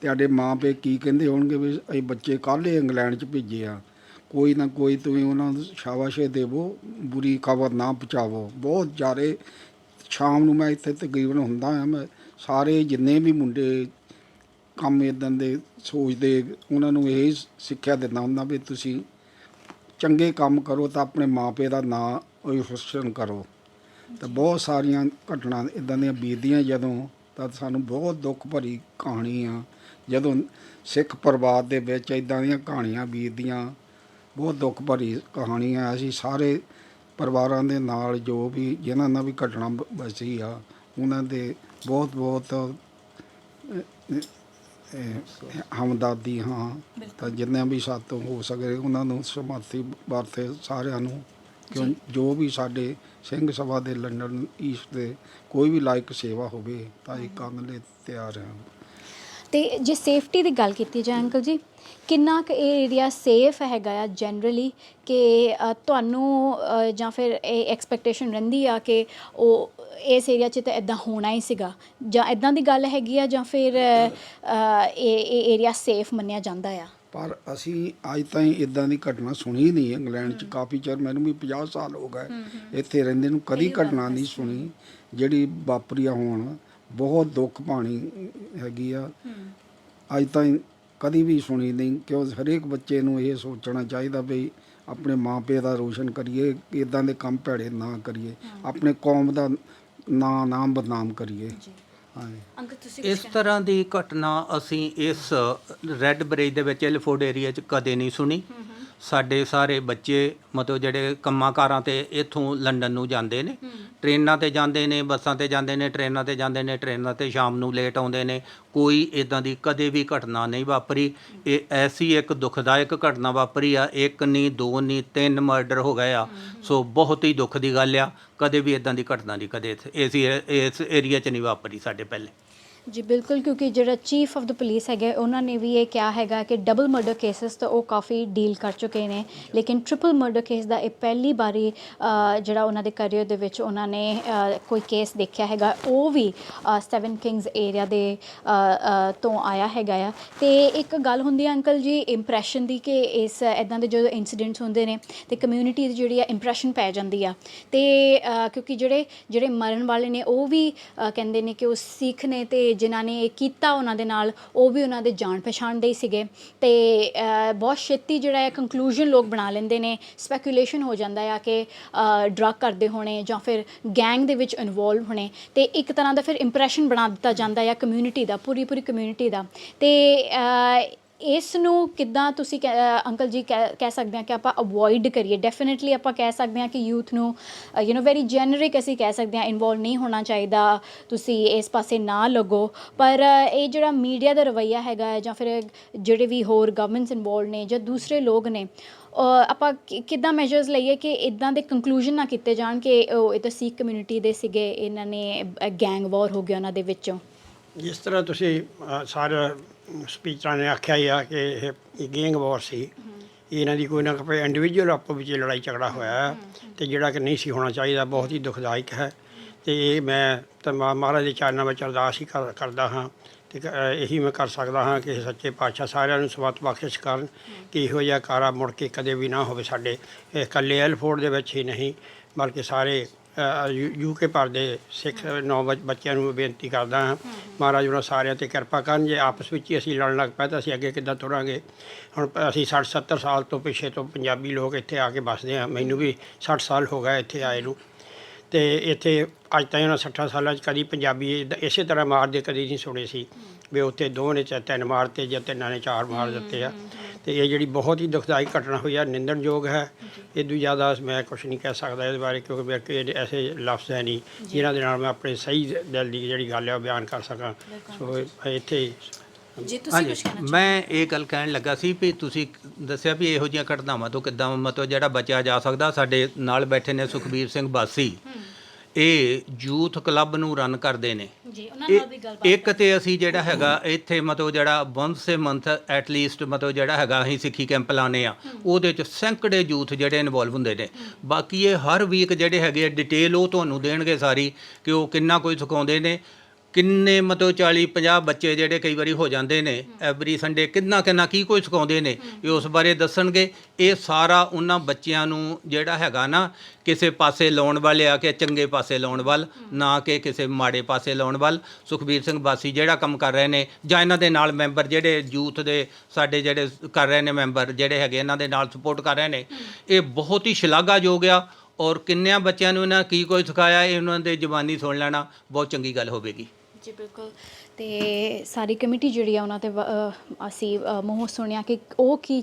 ਤੁਹਾਡੇ ਮਾਂ ਪਿਓ ਕੀ ਕਹਿੰਦੇ ਹੋਣਗੇ ਵੀ ਅਸੀਂ ਬੱਚੇ ਕੱਲ੍ਹ ਇੰਗਲੈਂਡ 'ਚ ਭੇਜੇ ਆ, ਕੋਈ ਨਾ ਕੋਈ ਤੁਸੀਂ ਉਹਨਾਂ ਨੂੰ ਸ਼ਾਬਾਸ਼ ਦੇਵੋ, ਬੁਰੀ ਖਬਰ ਨਾ ਪਹੁੰਚਾਵੋ। ਬਹੁਤ ਜ਼ਿਆਦਾ ਸ਼ਾਮ ਨੂੰ ਮੈਂ ਇੱਥੇ ਤਕਰੀਬਨ ਹੁੰਦਾ ਹਾਂ, ਮੈਂ ਸਾਰੇ ਜਿੰਨੇ ਵੀ ਮੁੰਡੇ ਕੰਮ ਇੱਦਾਂ ਦੇ ਸੋਚਦੇ ਉਹਨਾਂ ਨੂੰ ਇਹ ਸਿੱਖਿਆ ਦਿੰਦਾ ਹੁੰਦਾ ਵੀ ਤੁਸੀਂ ਚੰਗੇ ਕੰਮ ਕਰੋ ਤਾਂ ਆਪਣੇ ਮਾਂ ਪਿਓ ਦਾ ਨਾਂ ਰੋਸ਼ਨ ਕਰੋ। ਤਾਂ ਬਹੁਤ ਸਾਰੀਆਂ ਘਟਨਾ ਇੱਦਾਂ ਦੀਆਂ ਬੀਤਦੀਆਂ ਜਦੋਂ, ਤਾਂ ਸਾਨੂੰ ਬਹੁਤ ਦੁੱਖ ਭਰੀ ਕਹਾਣੀ ਆ ਜਦੋਂ ਸਿੱਖ ਪਰਿਵਾਰ ਦੇ ਵਿੱਚ ਇੱਦਾਂ ਦੀਆਂ ਕਹਾਣੀਆਂ ਬੀਤਦੀਆਂ, ਬਹੁਤ ਦੁੱਖ ਭਰੀ ਕਹਾਣੀ ਆ। ਅਸੀਂ ਸਾਰੇ ਪਰਿਵਾਰਾਂ ਦੇ ਨਾਲ ਜੋ ਵੀ ਜਿਨ੍ਹਾਂ ਨਾਲ ਵੀ ਘਟਨਾ ਵਸੀ ਆ ਉਹਨਾਂ ਦੇ ਬਹੁਤ ਬਹੁਤ ਹਮਦਰਦੀ ਹਾਂ। ਤਾਂ ਜਿੰਨੇ ਵੀ ਸਾਤੋਂ ਹੋ ਸਕੇ ਉਹਨਾਂ ਨੂੰ ਸਮਰਥੀ ਵਰਤੇ ਸਾਰਿਆਂ ਨੂੰ, ਕਿਉਂ ਜੋ ਵੀ ਸਾਡੇ ਸਿੰਘ ਸਭਾ ਦੇ ਲੰਡਨ ਈਸਟ ਦੇ ਕੋਈ ਵੀ ਲਾਇਕ ਸੇਵਾ ਹੋਵੇ ਤਾਂ ਇਹ ਕੰਮ ਲਈ ਤਿਆਰ ਹਾਂ। ਤੇ ਜੇ ਸੇਫਟੀ ਦੀ ਗੱਲ ਕੀਤੀ ਜਾਏ ਅੰਕਲ ਜੀ, ਕਿੰਨਾ ਕੁ ਇਹ ਏਰੀਆ ਸੇਫ ਹੈਗਾ ਆ ਜਨਰਲੀ, ਕਿ ਤੁਹਾਨੂੰ ਜਾਂ ਫਿਰ ਇਹ ਐਕਸਪੈਕਟੇਸ਼ਨ ਰਹਿੰਦੀ ਆ ਕਿ ਉਹ ਇਸ ਏਰੀਆ 'ਚ ਤਾਂ ਇੱਦਾਂ ਹੋਣਾ ਹੀ ਸੀਗਾ, ਜਾਂ ਇੱਦਾਂ ਦੀ ਗੱਲ ਹੈਗੀ ਆ, ਜਾਂ ਫਿਰ ਇਹ ਏਰੀਆ ਸੇਫ ਮੰਨਿਆ ਜਾਂਦਾ ਆ? ਪਰ ਅਸੀਂ ਅੱਜ ਤਾਈਂ ਇੱਦਾਂ ਦੀ ਘਟਨਾ ਸੁਣੀ ਨਹੀਂ। ਇੰਗਲੈਂਡ 'ਚ ਕਾਫੀ ਚਿਰ, ਮੈਨੂੰ ਵੀ 50 ਸਾਲ ਹੋ ਗਏ ਇੱਥੇ ਰਹਿੰਦੇ ਨੂੰ, ਕਦੀ ਘਟਨਾ ਨਹੀਂ ਸੁਣੀ ਜਿਹੜੀ ਵਾਪਰੀ ਆ। ਹੁਣ ਬਹੁਤ ਦੁੱਖ ਭਾਣੀ ਹੈਗੀ ਆ, ਅੱਜ ਤਾਈਂ ਕਦੀ ਵੀ ਸੁਣੀ ਨਹੀਂ। ਕਿਉਂ ਹਰੇਕ ਬੱਚੇ ਨੂੰ ਇਹ ਸੋਚਣਾ ਚਾਹੀਦਾ ਵੀ ਆਪਣੇ ਮਾਂ ਪਿਓ ਦਾ ਰੋਸ਼ਨ ਕਰੀਏ, ਇੱਦਾਂ ਦੇ ਕੰਮ ਭੈੜੇ ਨਾ ਕਰੀਏ, ਆਪਣੇ ਕੌਮ ਦਾ ਨਾਂ ਬਦਨਾਮ ਕਰੀਏ। ਹਾਂਜੀ, ਇਸ ਤਰ੍ਹਾਂ ਦੀ ਘਟਨਾ ਅਸੀਂ ਇਸ ਰੈੱਡ ਬ੍ਰਿਜ ਦੇ ਵਿੱਚ ਇਲਫੋਰਡ ਏਰੀਆ 'ਚ ਕਦੇ ਨਹੀਂ ਸੁਣੀ। ਸਾਡੇ ਸਾਰੇ ਬੱਚੇ ਮਤਲਬ ਜਿਹੜੇ ਕੰਮਾਂ ਕਾਰਾਂ 'ਤੇ ਇੱਥੋਂ ਲੰਡਨ ਨੂੰ ਜਾਂਦੇ ਨੇ, ਟ੍ਰੇਨਾਂ 'ਤੇ ਜਾਂਦੇ ਨੇ, ਬੱਸਾਂ 'ਤੇ ਜਾਂਦੇ ਨੇ, ਟ੍ਰੇਨਾਂ 'ਤੇ ਜਾਂਦੇ ਨੇ, ਟ੍ਰੇਨਾਂ 'ਤੇ ਸ਼ਾਮ ਨੂੰ ਲੇਟ ਆਉਂਦੇ ਨੇ। ਕੋਈ ਇੱਦਾਂ ਦੀ ਕਦੇ ਵੀ ਘਟਨਾ ਨਹੀਂ ਵਾਪਰੀ। ਇਹ ਐਸੀ ਇੱਕ ਦੁਖਦਾਇਕ ਘਟਨਾ ਵਾਪਰੀ ਆ, ਇੱਕ ਨਹੀਂ, ਦੋ ਨਹੀਂ, 3 ਮਰਡਰ ਹੋ ਗਏ ਆ। ਸੋ ਬਹੁਤ ਹੀ ਦੁੱਖ ਦੀ ਗੱਲ ਆ। ਕਦੇ ਵੀ ਇੱਦਾਂ ਦੀ ਘਟਨਾ ਨਹੀਂ ਕਦੇ ਇਸ ਏਰੀਆ 'ਚ ਨਹੀਂ ਵਾਪਰੀ ਸਾਡੇ ਪਹਿਲੇ। ਜੀ ਬਿਲਕੁਲ, ਕਿਉਂਕਿ ਜਿਹੜਾ ਚੀਫ ਆਫ ਦ ਪੁਲਿਸ ਹੈਗੇ ਉਹਨਾਂ ਨੇ ਵੀ ਇਹ ਕਿਹਾ ਹੈਗਾ ਕਿ ਡਬਲ ਮਰਡਰ ਕੇਸਿਸ ਤਾਂ ਉਹ ਕਾਫੀ ਡੀਲ ਕਰ ਚੁੱਕੇ ਨੇ, ਲੇਕਿਨ ਟ੍ਰਿਪਲ ਮਰਡਰ ਕੇਸ ਦਾ ਇਹ ਪਹਿਲੀ ਵਾਰੀ ਜਿਹੜਾ ਉਹਨਾਂ ਦੇ ਕਰੀਅਰ ਦੇ ਵਿੱਚ ਉਹਨਾਂ ਨੇ ਕੋਈ ਕੇਸ ਦੇਖਿਆ ਹੈਗਾ, ਉਹ ਵੀ 7 ਕਿੰਗਸ ਏਰੀਆ ਦੇ ਤੋਂ ਆਇਆ ਹੈਗਾ ਆ। ਤੇ ਇੱਕ ਗੱਲ ਹੁੰਦੀ ਹੈ ਅੰਕਲ ਜੀ ਇੰਪਰੈਸ਼ਨ ਦੀ, ਕਿ ਇਸ ਇੱਦਾਂ ਦੇ ਜਦੋਂ ਇੰਸੀਡੈਂਟਸ ਹੁੰਦੇ ਨੇ ਤੇ ਕਮਿਊਨਿਟੀ ਦੀ ਜਿਹੜੀ ਆ ਇੰਪਰੈਸ਼ਨ ਪੈ ਜਾਂਦੀ ਆ। ਤੇ ਕਿਉਂਕਿ ਜਿਹੜੇ ਮਰਨ ਵਾਲੇ ਨੇ ਉਹ ਵੀ ਕਹਿੰਦੇ ਨੇ ਕਿ ਉਹ ਸਿੱਖ ਨੇ, ਤੇ ਜਿਨ੍ਹਾਂ ਨੇ ਇਹ ਕੀਤਾ ਉਹਨਾਂ ਦੇ ਨਾਲ ਉਹ ਵੀ ਉਹਨਾਂ ਦੇ ਜਾਣ ਪਛਾਣ ਦੇ ਹੀ ਸੀਗੇ। ਤੇ ਬਹੁਤ ਛੇਤੀ ਜਿਹੜਾ ਹੈ ਕੰਕਲੂਜਨ ਲੋਕ ਬਣਾ ਲੈਂਦੇ ਨੇ, ਸਪੈਕੂਲੇਸ਼ਨ ਹੋ ਜਾਂਦਾ ਆ ਕਿ ਡਰੱਗ ਕਰਦੇ ਹੋਣੇ ਜਾਂ ਫਿਰ ਗੈਂਗ ਦੇ ਵਿੱਚ ਇਨਵੋਲਵ ਹੋਣੇ, ਤੇ ਇੱਕ ਤਰ੍ਹਾਂ ਦਾ ਫਿਰ ਇੰਪਰੈਸ਼ਨ ਬਣਾ ਦਿੱਤਾ ਜਾਂਦਾ ਆ ਕਮਿਊਨਿਟੀ ਦਾ, ਪੂਰੀ ਕਮਿਊਨਿਟੀ ਦਾ। ਤੇ ਇਸ ਨੂੰ ਕਿੱਦਾਂ ਤੁਸੀਂ ਅੰਕਲ ਜੀ ਕਹਿ ਸਕਦੇ ਹਾਂ ਕਿ ਆਪਾਂ ਅਵੋਇਡ ਕਰੀਏ? ਡੈਫੀਨੇਟਲੀ ਆਪਾਂ ਕਹਿ ਸਕਦੇ ਹਾਂ ਕਿ ਯੂਥ ਨੂੰ ਵੈਰੀ ਜੈਨਰਿਕ ਅਸੀਂ ਕਹਿ ਸਕਦੇ ਹਾਂ ਇਨਵੋਲਵ ਨਹੀਂ ਹੋਣਾ ਚਾਹੀਦਾ, ਤੁਸੀਂ ਇਸ ਪਾਸੇ ਨਾ ਲੱਗੋ। ਪਰ ਇਹ ਜਿਹੜਾ ਮੀਡੀਆ ਦਾ ਰਵੱਈਆ ਹੈਗਾ ਜਾਂ ਫਿਰ ਜਿਹੜੇ ਵੀ ਹੋਰ ਗਵਰਨਮੈਂਟਸ ਇਨਵੋਲਵ ਨੇ ਜਾਂ ਦੂਸਰੇ ਲੋਕ ਨੇ, ਆਪਾਂ ਕਿੱਦਾਂ ਮੈਜਰਸ ਲਈਏ ਕਿ ਇੱਦਾਂ ਦੇ ਕੰਕਲੂਜਨ ਨਾ ਕੀਤੇ ਜਾਣ ਕਿ ਇਹ ਤਾਂ ਸਿੱਖ ਕਮਿਊਨਿਟੀ ਦੇ ਸੀਗੇ, ਇਹਨਾਂ ਨੇ ਗੈਂਗ ਵਾਰ ਹੋ ਗਿਆ ਉਹਨਾਂ ਦੇ ਵਿੱਚੋਂ? ਜਿਸ ਤਰ੍ਹਾਂ ਤੁਸੀਂ ਸਾਰੇ ਸਪੀਚਰਾਂ ਨੇ ਆਖਿਆ ਹੀ ਆ ਕਿ ਇਹ ਗੈਂਗ ਵਾਰ ਸੀ, ਇਹਨਾਂ ਦੀ ਕੋਈ ਨਾ ਕੋਈ ਇੰਡੀਵਿਜੂਅਲ ਆਪੋ ਵਿੱਚ ਲੜਾਈ ਝਗੜਾ ਹੋਇਆ ਅਤੇ ਜਿਹੜਾ ਕਿ ਨਹੀਂ ਸੀ ਹੋਣਾ ਚਾਹੀਦਾ, ਬਹੁਤ ਹੀ ਦੁਖਦਾਇਕ ਹੈ। ਅਤੇ ਇਹ ਮੈਂ ਤਾਂ ਮਹਾਰਾਜ ਦੇ ਚਰਨਾਂ ਵਿੱਚ ਅਰਦਾਸ ਹੀ ਕਰਦਾ ਹਾਂ ਅਤੇ ਇਹੀ ਮੈਂ ਕਰ ਸਕਦਾ ਹਾਂ ਕਿ ਸੱਚੇ ਪਾਤਸ਼ਾਹ ਸਾਰਿਆਂ ਨੂੰ ਸਬਤ ਬਖਸ਼ਿਸ਼ ਕਰਨ ਕਿ ਇਹੋ ਜਿਹਾ ਕਾਰਾ ਮੁੜ ਕੇ ਕਦੇ ਵੀ ਨਾ ਹੋਵੇ ਸਾਡੇ ਇਕੱਲੇ ਐਲਫੋਰਡ ਦੇ ਵਿੱਚ ਹੀ ਨਹੀਂ, ਬਲਕਿ ਸਾਰੇ UK ਭਰ ਦੇ ਸਿੱਖ ਬੱਚਿਆਂ ਨੂੰ ਬੇਨਤੀ ਕਰਦਾ ਹਾਂ ਮਹਾਰਾਜ ਉਹਨਾਂ ਸਾਰਿਆਂ 'ਤੇ ਕਿਰਪਾ ਕਰਨ। ਜੇ ਆਪਸ ਵਿੱਚ ਹੀ ਅਸੀਂ ਲੜਨ ਲੱਗ ਪਏ ਤਾਂ ਅਸੀਂ ਅੱਗੇ ਕਿੱਦਾਂ ਤੁਰਾਂਗੇ? ਹੁਣ ਅਸੀਂ 60-70 ਸਾਲ ਤੋਂ ਪਿੱਛੇ ਤੋਂ ਪੰਜਾਬੀ ਲੋਕ ਇੱਥੇ ਆ ਕੇ ਵੱਸਦੇ ਹਾਂ, ਮੈਨੂੰ ਵੀ 60 ਸਾਲ ਹੋ ਗਏ ਇੱਥੇ ਆਏ ਨੂੰ, ਅਤੇ ਇੱਥੇ ਅੱਜ ਤਾਈਂ ਉਹਨਾਂ 60 ਸਾਲਾਂ 'ਚ ਕਦੀ ਪੰਜਾਬੀ ਇਸੇ ਤਰ੍ਹਾਂ ਮਾਰਦੇ ਕਦੀ ਨਹੀਂ ਸੁਣੇ ਸੀ ਵੀ ਉੱਥੇ 2 ਨੇ 3 ਮਾਰਤੇ ਜਾਂ 3 ਨੇ 4 ਮਾਰ ਦਿੱਤੇ ਆ। ਅਤੇ ਇਹ ਜਿਹੜੀ ਬਹੁਤ ਹੀ ਦੁਖਦਾਇਕ ਘਟਨਾ ਹੋਈ ਆ, ਨਿੰਦਣਯੋਗ ਹੈ। ਇਹ ਤੋਂ ਜ਼ਿਆਦਾ ਮੈਂ ਕੁਛ ਨਹੀਂ ਕਹਿ ਸਕਦਾ ਇਹਦੇ ਬਾਰੇ, ਕਿਉਂਕਿ ਮੇਰੇ ਕੋਲ ਐਸੇ ਲਫ਼ਜ਼ ਹੈ ਨਹੀਂ ਜਿਨ੍ਹਾਂ ਦੇ ਨਾਲ ਮੈਂ ਆਪਣੇ ਸਹੀ ਦਿਲ ਦੀ ਜਿਹੜੀ ਗੱਲ ਹੈ ਉਹ ਬਿਆਨ ਕਰ ਸਕਾਂ। ਸੋ ਇੱਥੇ ਜੇ ਤੁਸੀਂ ਹਾਂਜੀ ਕੁਝ ਕਹਿਣਾ ਮੈਂ ਇਹ ਗੱਲ ਕਹਿਣ ਲੱਗਾ ਸੀ ਵੀ ਤੁਸੀਂ ਦੱਸਿਆ ਵੀ ਇਹੋ ਜਿਹੀਆਂ ਘਟਨਾਵਾਂ ਤੋਂ ਕਿੱਦਾਂ ਮਤਲਬ ਜਿਹੜਾ ਬਚਿਆ ਜਾ ਸਕਦਾ। ਸਾਡੇ ਨਾਲ ਬੈਠੇ ਨੇ ਸੁਖਬੀਰ ਸਿੰਘ ਬਾਸੀ, ਇਹ ਯੂਥ ਕਲੱਬ ਨੂੰ ਰਨ ਕਰਦੇ ਨੇ। ਜੀ ਉਹਨਾਂ ਨਾਲ ਵੀ ਗੱਲਬਾਤ ਇੱਕ ਤੇ ਅਸੀਂ ਜਿਹੜਾ ਹੈਗਾ ਇੱਥੇ ਮਤਲਬ ਜਿਹੜਾ ਵੰਸ ਏ ਮੰਥ ਐਟਲੀਸਟ ਮਤਲਬ ਜਿਹੜਾ ਹੈਗਾ ਅਸੀਂ ਸਿੱਖੀ ਕੈਂਪ ਲਾਉਂਦੇ ਆ, ਉਹਦੇ 'ਚ ਸੈਂਕੜੇ ਯੂਥ ਜਿਹੜੇ ਇਨਵੋਲਵ ਹੁੰਦੇ ਨੇ। ਬਾਕੀ ਇਹ ਹਰ ਵੀਕ ਜਿਹੜੇ ਹੈਗੇ ਆ ਡਿਟੇਲ ਉਹ ਤੁਹਾਨੂੰ ਦੇਣਗੇ ਸਾਰੀ, ਕਿ ਉਹ ਕਿੰਨਾ ਕੋਈ ਸਿਖਾਉਂਦੇ ਨੇ, ਕਿੰਨੇ ਮਤਲਬ 40-50 ਬੱਚੇ ਜਿਹੜੇ ਕਈ ਵਾਰੀ ਹੋ ਜਾਂਦੇ ਨੇ ਐਵਰੀ ਸੰਡੇ, ਕਿੰਨਾ ਕੀ ਕੋਈ ਸਿਖਾਉਂਦੇ ਨੇ, ਇਹ ਉਸ ਬਾਰੇ ਦੱਸਣਗੇ। ਇਹ ਸਾਰਾ ਉਹਨਾਂ ਬੱਚਿਆਂ ਨੂੰ ਜਿਹੜਾ ਹੈਗਾ ਨਾ ਕਿਸੇ ਪਾਸੇ ਲਾਉਣ ਵੱਲ ਆ, ਕਿ ਚੰਗੇ ਪਾਸੇ ਲਾਉਣ ਵੱਲ, ਨਾ ਕਿ ਕਿਸੇ ਮਾੜੇ ਪਾਸੇ ਲਾਉਣ ਵੱਲ। ਸੁਖਬੀਰ ਸਿੰਘ ਬਾਸੀ ਜਿਹੜਾ ਕੰਮ ਕਰ ਰਹੇ ਨੇ, ਜਾਂ ਇਹਨਾਂ ਦੇ ਨਾਲ ਮੈਂਬਰ ਜਿਹੜੇ ਯੂਥ ਦੇ ਸਾਡੇ ਜਿਹੜੇ ਕਰ ਰਹੇ ਨੇ, ਮੈਂਬਰ ਜਿਹੜੇ ਹੈਗੇ ਇਹਨਾਂ ਦੇ ਨਾਲ ਸਪੋਰਟ ਕਰ ਰਹੇ ਨੇ, ਇਹ ਬਹੁਤ ਹੀ ਸ਼ਲਾਘਾਯੋਗ ਆ। ਔਰ ਕਿੰਨਿਆਂ ਬੱਚਿਆਂ ਨੂੰ ਇਹਨਾਂ ਕੀ ਕੁਝ ਸਿਖਾਇਆ, ਇਹ ਉਹਨਾਂ ਦੇ ਜ਼ੁਬਾਨੀ ਸੁਣ ਲੈਣਾ ਬਹੁਤ ਚੰਗੀ ਗੱਲ ਹੋਵੇਗੀ। ਜੀ ਬਿਲਕੁਲ। ਤੇ ਸਾਰੀ ਕਮੇਟੀ ਜਿਹੜੀ ਆ ਉਹਨਾਂ ਤੇ ਅਸੀਂ ਮੂੰਹੋਂ ਸੁਣਿਆ ਕਿ ਉਹ ਕੀ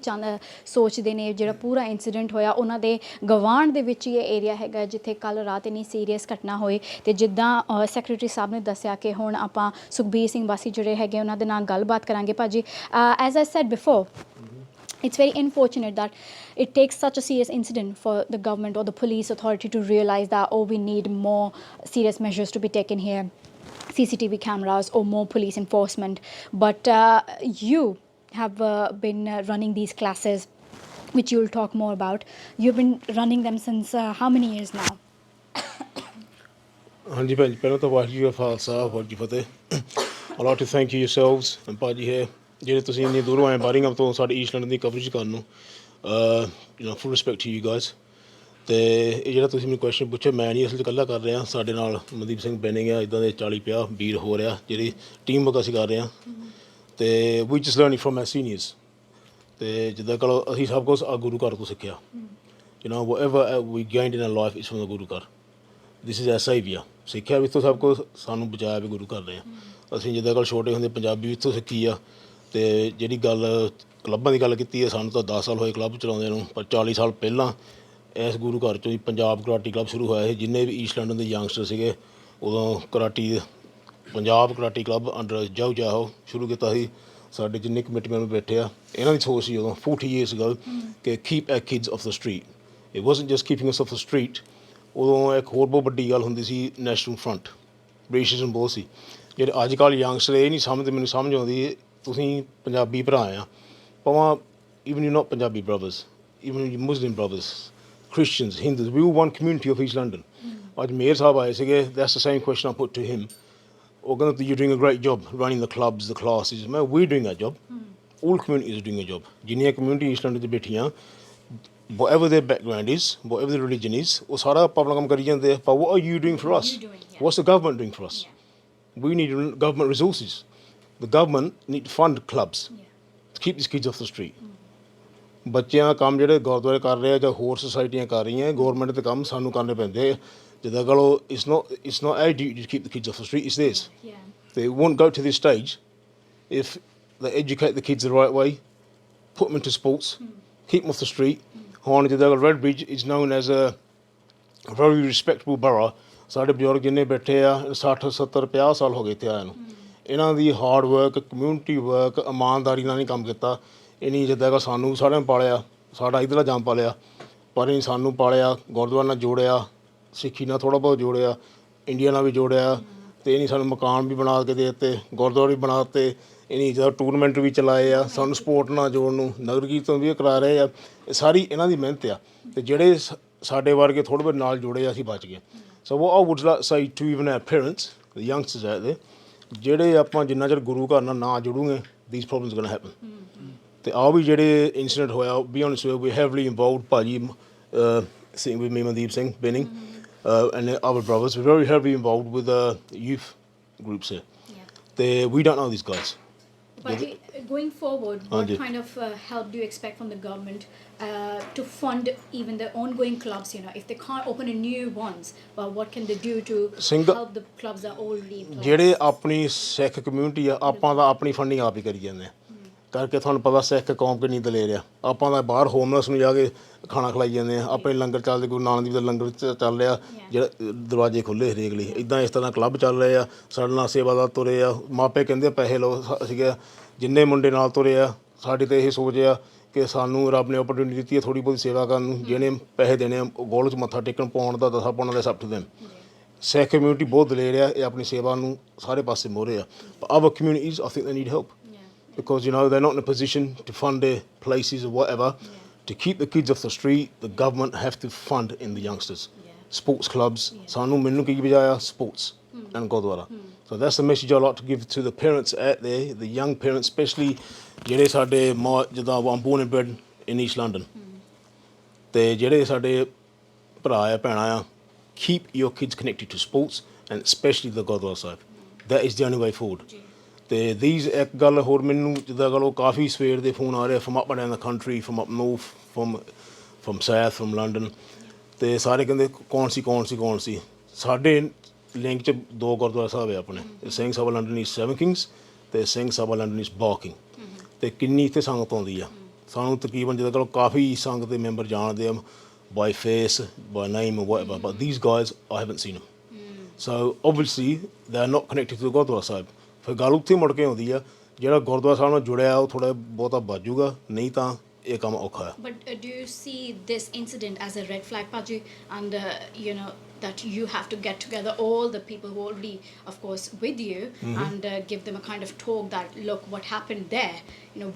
ਸੋਚਦੇ ਨੇ। ਜਿਹੜਾ ਪੂਰਾ ਇਨਸੀਡੈਂਟ ਹੋਇਆ ਉਹਨਾਂ ਦੇ ਗਵਾਂਢ ਦੇ ਵਿੱਚ ਹੀ ਇਹ ਏਰੀਆ ਹੈਗਾ ਜਿੱਥੇ ਕੱਲ ਰਾਤ ਇੰਨੀ ਸੀਰੀਅਸ ਘਟਨਾ ਹੋਈ। ਤੇ ਜਿੱਦਾਂ ਸੈਕਟਰੀ ਸਾਹਿਬ ਨੇ ਦੱਸਿਆ ਕਿ ਹੁਣ ਆਪਾਂ ਸੁਖਬੀਰ ਸਿੰਘ ਬਾਸੀ ਜਿਹੜੇ ਹੈਗੇ ਉਹਨਾਂ ਦੇ ਨਾਲ ਗੱਲਬਾਤ ਕਰਾਂਗੇ। ਭਾਜੀ, as I said before, it's very unfortunate that it takes such a serious incident for the government or the police authority to realize that, oh, we need more serious measures to be taken here, CCTV cameras or more police enforcement. But you have been running these classes, which you'll talk more about. You've been running them since how many years now? ਹਾਂਜੀ ਭੈਣ ਜੀ, ਪਹਿਲਾਂ ਤਾਂ ਵਾਹਿਗੁਰੂ ਜੀ ਕਾ ਖਾਲਸਾ ਵਾਹਿਗੁਰੂ ਜੀ ਕੀ ਫਤਿਹ। I'd like to thank you yourselves and ਭਾਜੀ ਹੈ ਜਿਹੜੇ ਤੁਸੀਂ ਇੰਨੀ ਦੂਰੋਂ ਆਏ ਬਾਰਿੰਗਹਮ ਤੋਂ ਸਾਡੇ ਈਸਟ ਲੰਡਨ ਦੀ ਕਵਰੇਜ ਕਰਨ ਨੂੰ। ਫੁੱਲ ਰਿਸਪੈਕਟ ਟੂ ਯੂ ਗਾਇਜ਼। ਅਤੇ ਇਹ ਜਿਹੜਾ ਤੁਸੀਂ ਮੈਨੂੰ ਕੁਐਸਚਨ ਪੁੱਛਿਆ, ਮੈਂ ਨਹੀਂ ਅਸਲ 'ਚ ਇਕੱਲਾ ਕਰ ਰਿਹਾ, ਸਾਡੇ ਨਾਲ ਮਨਦੀਪ ਸਿੰਘ ਬੈਨਿੰਗ ਆ, ਇੱਦਾਂ ਦੇ 40-50 ਵੀਰ ਹੋ ਰਿਹਾ ਜਿਹੜੀ ਟੀਮ ਵਰਕ ਅਸੀਂ ਕਰ ਰਹੇ ਹਾਂ। ਅਤੇ we just learning from my seniors. ਅਤੇ ਜਿੱਦਾਂ ਕੱਲ੍ਹ ਅਸੀਂ ਸਭ ਕੁਛ ਗੁਰੂ ਘਰ ਤੋਂ ਸਿੱਖਿਆ। whatever we gained in our life is from the ਗੁਰੂ ਘਰ। This is our savior। ਸਿੱਖਿਆ ਵੀ ਇੱਥੋਂ ਸਭ ਕੁਛ, ਸਾਨੂੰ ਬਚਾਇਆ ਵੀ ਗੁਰੂ ਘਰ ਨੇ। ਅਸੀਂ ਜਿੱਦਾਂ ਕੱਲ੍ਹ ਛੋਟੇ ਹੁੰਦੇ ਪੰਜਾਬੀ ਵੀ ਇੱਥੋਂ ਸਿੱਖੀ ਆ। ਅਤੇ ਜਿਹੜੀ ਗੱਲ ਕਲੱਬਾਂ ਦੀ ਗੱਲ ਕੀਤੀ ਹੈ, ਸਾਨੂੰ ਤਾਂ 10 ਸਾਲ ਹੋਏ ਕਲੱਬ ਚਲਾਉਂਦੇ ਨੂੰ, ਪਰ 40 ਸਾਲ ਪਹਿਲਾਂ ਇਸ ਗੁਰੂ ਘਰ 'ਚੋਂ ਹੀ ਪੰਜਾਬ ਕਰਾਟੀ ਕਲੱਬ ਸ਼ੁਰੂ ਹੋਇਆ ਸੀ। ਜਿੰਨੇ ਵੀ ਈਸਟ ਲੰਡਨ ਦੇ ਯੰਗਸਟਰ ਸੀਗੇ ਉਦੋਂ ਕਰਾਟੀ, ਪੰਜਾਬ ਕਰਾਟੀ ਕਲੱਬ ਅੰਡਰ ਜਾਓ ਜਾਓ ਸ਼ੁਰੂ ਕੀਤਾ ਸੀ। ਸਾਡੇ ਜਿੰਨੇ ਕਮੇਟੀ ਮੈਂਬਰ ਬੈਠੇ ਆ, ਇਹਨਾਂ ਦੀ ਸੋਚ ਸੀ ਉਦੋਂ 40 years ago ਕਿ keep a kids off the street. It wasn't just keeping us off the street. ਉਦੋਂ ਇੱਕ ਹੋਰ ਬਹੁਤ ਵੱਡੀ ਗੱਲ ਹੁੰਦੀ ਸੀ, ਨੈਸ਼ਨਲ ਫਰੰਟ। ਰੇਸਿਜ਼ਮ ਬਹੁਤ ਸੀ। ਜਿਹੜੇ ਅੱਜ ਕੱਲ੍ਹ ਯੰਗਸਟਰ ਇਹ ਨਹੀਂ ਸਮਝਦੇ, ਮੈਨੂੰ ਸਮਝ ਆਉਂਦੀ, ਤੁਸੀਂ ਪੰਜਾਬੀ ਭਰਾ ਆ, ਭਾਵੇਂ even you're not Punjabi brothers, even you Muslim brothers, Christians, Hindus, we all one community of East London. ਅੱਜ ਮੇਅਰ ਸਾਹਿਬ ਆਏ ਸੀਗੇ, that's the same question I put to him. ਉਹ ਕਹਿੰਦਾ you're doing a great job running the clubs, the classes. ਮੈਂ we're doing our job. All communities are doing a job. ਜਿੰਨੀਆਂ community East London 'ਚ ਬੈਠੀਆਂ, whatever their background is, whatever their religion is, ਉਹ ਸਾਰਾ ਆਪਣਾ ਕੰਮ ਕਰੀ ਜਾਂਦੇ ਆ। But what are you doing for us? What's the government doing for us? We need government resources. The government need to fund clubs to keep these kids off the street. ਬੱਚਿਆਂ ਦਾ ਕੰਮ ਜਿਹੜੇ ਗੁਰਦੁਆਰੇ ਕਰ ਰਹੇ ਆ ਜਾਂ ਹੋਰ ਸੁਸਾਇਟੀਆਂ ਕਰ ਰਹੀਆਂ, ਗੌਰਮੈਂਟ ਦੇ ਕੰਮ ਸਾਨੂੰ ਕਰਨੇ ਪੈਂਦੇ ਆ। ਜਿੱਦਾਂ ਕਹੋ it's not our duty to keep the kids off the street, it's theirs. They won't go to this stage if they educate the kids the right way, put them into sports, keep them off the street. ਹੁਣ ਜਿੱਦਾਂ Redbridge is known as a very respectable borough. ਸਾਡੇ ਬਜ਼ੁਰਗ ਜਿੰਨੇ ਬੈਠੇ ਆ 60, 70, 50 ਸਾਲ ਹੋ ਗਏ ਇੱਥੇ ਆਇਆ ਨੂੰ। ਇਹਨਾਂ ਦੀ ਹਾਰਡ ਵਰਕ, ਕਮਿਊਨਿਟੀ ਵਰਕ, ਇਮਾਨਦਾਰੀ ਨਾਲ ਨਹੀਂ ਕੰਮ ਕੀਤਾ। ਇਹ ਨਹੀਂ ਜਿੱਦਾਂ ਕਿ ਸਾਨੂੰ ਸਾਰਿਆਂ ਨੂੰ ਪਾਲਿਆ, ਸਾਡਾ ਇੱਧਰਲਾ ਜੰਮ ਪਾਲਿਆ, ਪਰ ਇਹ ਸਾਨੂੰ ਪਾਲਿਆ, ਗੁਰਦੁਆਰਾ ਨਾਲ ਜੋੜਿਆ, ਸਿੱਖੀ ਨਾਲ ਥੋੜ੍ਹਾ ਬਹੁਤ ਜੋੜਿਆ, ਇੰਡੀਆ ਨਾਲ ਵੀ ਜੋੜਿਆ। ਅਤੇ ਇਹ ਨਹੀਂ ਸਾਨੂੰ ਮਕਾਨ ਵੀ ਬਣਾ ਕੇ ਦੇ ਦਿੱਤੇ, ਗੁਰਦੁਆਰੇ ਵੀ ਬਣਾ ਦਿੱਤੇ। ਇਹ ਨਹੀਂ ਜਿੱਦਾਂ ਟੂਰਨਾਮੈਂਟ ਵੀ ਚਲਾਏ ਆ, ਸਾਨੂੰ ਸਪੋਰਟ ਨਾਲ ਜੋੜਨ ਨੂੰ, ਨਗਰ ਕੀਰਤਨ ਵੀ ਕਰਾ ਰਹੇ ਆ। ਇਹ ਸਾਰੀ ਇਹਨਾਂ ਦੀ ਮਿਹਨਤ ਆ। ਅਤੇ ਜਿਹੜੇ ਸਾਡੇ ਵਰਗੇ ਥੋੜ੍ਹੇ ਬਹੁਤ ਨਾਲ ਜੁੜੇ, ਅਸੀਂ ਬਚ ਗਏ। So what I would say to even our parents, the youngsters out there, ਜਿਹੜੇ ਆਪਾਂ ਜਿੰਨਾ ਚਿਰ ਗੁਰੂ ਘਰ ਨਾਲ ਨਾ ਜੁੜੂਗੇ, these problems are going to happen. ਅਤੇ ਆਹ ਵੀ ਜਿਹੜੇ ਇੰਸੀਡੈਂਟ ਹੋਇਆ, be honest with you, we're heavily involved, ਭਾਜੀ sitting with me, Mandeep Singh Benning, and the other brothers, we're very heavily involved with youth groups here. They, we don't know these guys. But going forward, what kind of help do you expect from the government to fund even the ongoing clubs? If they can't open a new ones, well, what can they do to help the clubs that are already in place? ਜਿਹੜੇ ਆਪਣੀ ਸਿੱਖ ਕਮਿਊਨਿਟੀ ਆ, ਆਪਾਂ ਤਾਂ ਆਪਣੀ ਫੰਡਿੰਗ ਆਪ ਹੀ ਕਰੀ ਜਾਂਦੇ ਆ। ਕਰਕੇ ਤੁਹਾਨੂੰ ਪਤਾ ਸਿੱਖ ਕੌਮ ਕਿੰਨੀ ਦਲੇਰ ਆ। ਆਪਾਂ ਤਾਂ ਬਾਹਰ ਹੋਮਲੈਸ ਨੂੰ ਜਾ ਕੇ ਖਾਣਾ ਖਿਲਾਈ ਜਾਂਦੇ ਆ। ਆਪਣੇ ਲੰਗਰ ਚੱਲਦੇ, ਗੁਰੂ ਨਾਨਕ ਦੇਵ ਦਾ ਲੰਗਰ ਚੱਲ ਰਿਹਾ, ਜਿਹੜਾ ਦਰਵਾਜ਼ੇ ਖੁੱਲ੍ਹੇ ਹਰੇਕ ਲਈ। ਇੱਦਾਂ ਇਸ ਤਰ੍ਹਾਂ ਕਲੱਬ ਚੱਲ ਰਹੇ ਆ, ਸਾਡੇ ਨਾਲ ਸੇਵਾਦਾਰ ਤੁਰੇ ਆ। ਮਾਪੇ ਕਹਿੰਦੇ ਪੈਸੇ ਲਓ, ਅਸੀਂ ਕਿਹਾ ਜਿੰਨੇ ਮੁੰਡੇ ਨਾਲ ਤੁਰੇ ਆ ਸਾਡੇ ਤੇ ਇਹ ਸੋਚ ਆ ਕਿ ਸਾਨੂੰ ਰੱਬ ਨੇ ਓਪਰਚੁਨਿਟੀ ਦਿੱਤੀ ਹੈ ਥੋੜ੍ਹੀ ਬਹੁਤੀ ਸੇਵਾ ਕਰਨ ਨੂੰ, ਜਿਹਨੇ ਪੈਸੇ ਦੇਣੇ ਆ ਗੋਲ 'ਚ ਮੱਥਾ ਟੇਕਣ ਪਾਉਣ ਦਾ ਦਸਾਂ ਪਾਉਣ ਦਾ ਸਭ ਟੂ ਦੈਮ। ਸਿੱਖ ਕਮਿਊਨਿਟੀ ਬਹੁਤ ਦਲੇਰ ਆ, ਇਹ ਆਪਣੀ ਸੇਵਾ ਨੂੰ ਸਾਰੇ ਪਾਸੇ ਮੋਹਰੇ ਆ। But other communities, I think they need help because they're not in a position to fund their places or whatever. To keep the kids off the street, the government have to fund in the youngsters. Sports clubs, ਸਾਨੂੰ ਮੈਨੂੰ ਕੀ ਵਜਾਇਆ sports and Gurdwara. So that's the message I like to give to the parents out there, the young parents, especially ਜਿਹੜੇ ਸਾਡੇ ਜਿੱਦਾਂ I'm born and bred in East London, ਤੇ ਜਿਹੜੇ ਸਾਡੇ ਭਰਾ ਆ ਭੈਣਾਂ ਆ, keep your kids connected to sports and especially the Gurdwara Sahib. That is the only way forward. ਤੇ these ਇੱਕ ਗੱਲ ਹੋਰ ਮੈਨੂੰ ਜਿੱਦਾਂ ਗੱਲ ਉਹ ਕਾਫੀ ਸਵੇਰ ਦੇ ਫੋਨ ਆ ਰਹੇ from up and down the country, from up north, from south, from London, ਤੇ ਸਾਰੇ ਕਹਿੰਦੇ ਕੌਣ ਸੀ ਸਾਡੇ ਲਿੰਕ 'ਚ 2 ਗੁਰਦੁਆਰਾ ਸਾਹਿਬ ਹੈ ਆਪਣੇ, Singh Sabha London East 7 Kings ਤੇ Singh Sabha London East walking, ਤੇ ਕਿੰਨੀ ਇੱਥੇ ਸੰਗਤ ਆਉਂਦੀ ਆ। ਸਾਨੂੰ ਤਕਰੀਬਨ ਜਿੱਦਾਂ ਚਲੋ ਕਾਫੀ ਸੰਗਤ ਦੇ ਮੈਂਬਰ ਜਾਣਦੇ ਆ by face, by name or whatever, but these guys I haven't seen them. So obviously they're not connected to the Gurdwara ਸਾਹਿਬ। ਫਿਰ ਗੱਲ ਉੱਥੇ ਮੁੜ ਕੇ ਆਉਂਦੀ ਆ ਜਿਹੜਾ ਗੁਰਦੁਆਰਾ ਸਾਹਿਬ ਨਾਲ ਜੁੜਿਆ ਉਹ ਥੋੜ੍ਹਾ ਬਹੁਤਾ ਬਚੂਗਾ, ਨਹੀਂ ਤਾਂ ਇਹ ਕੰਮ ਔਖਾ ਹੈ। But do you see this incident as a red flag, Paji, and that you have to get together all the people who already, of course, with you, and give them a kind of talk that look what happened there.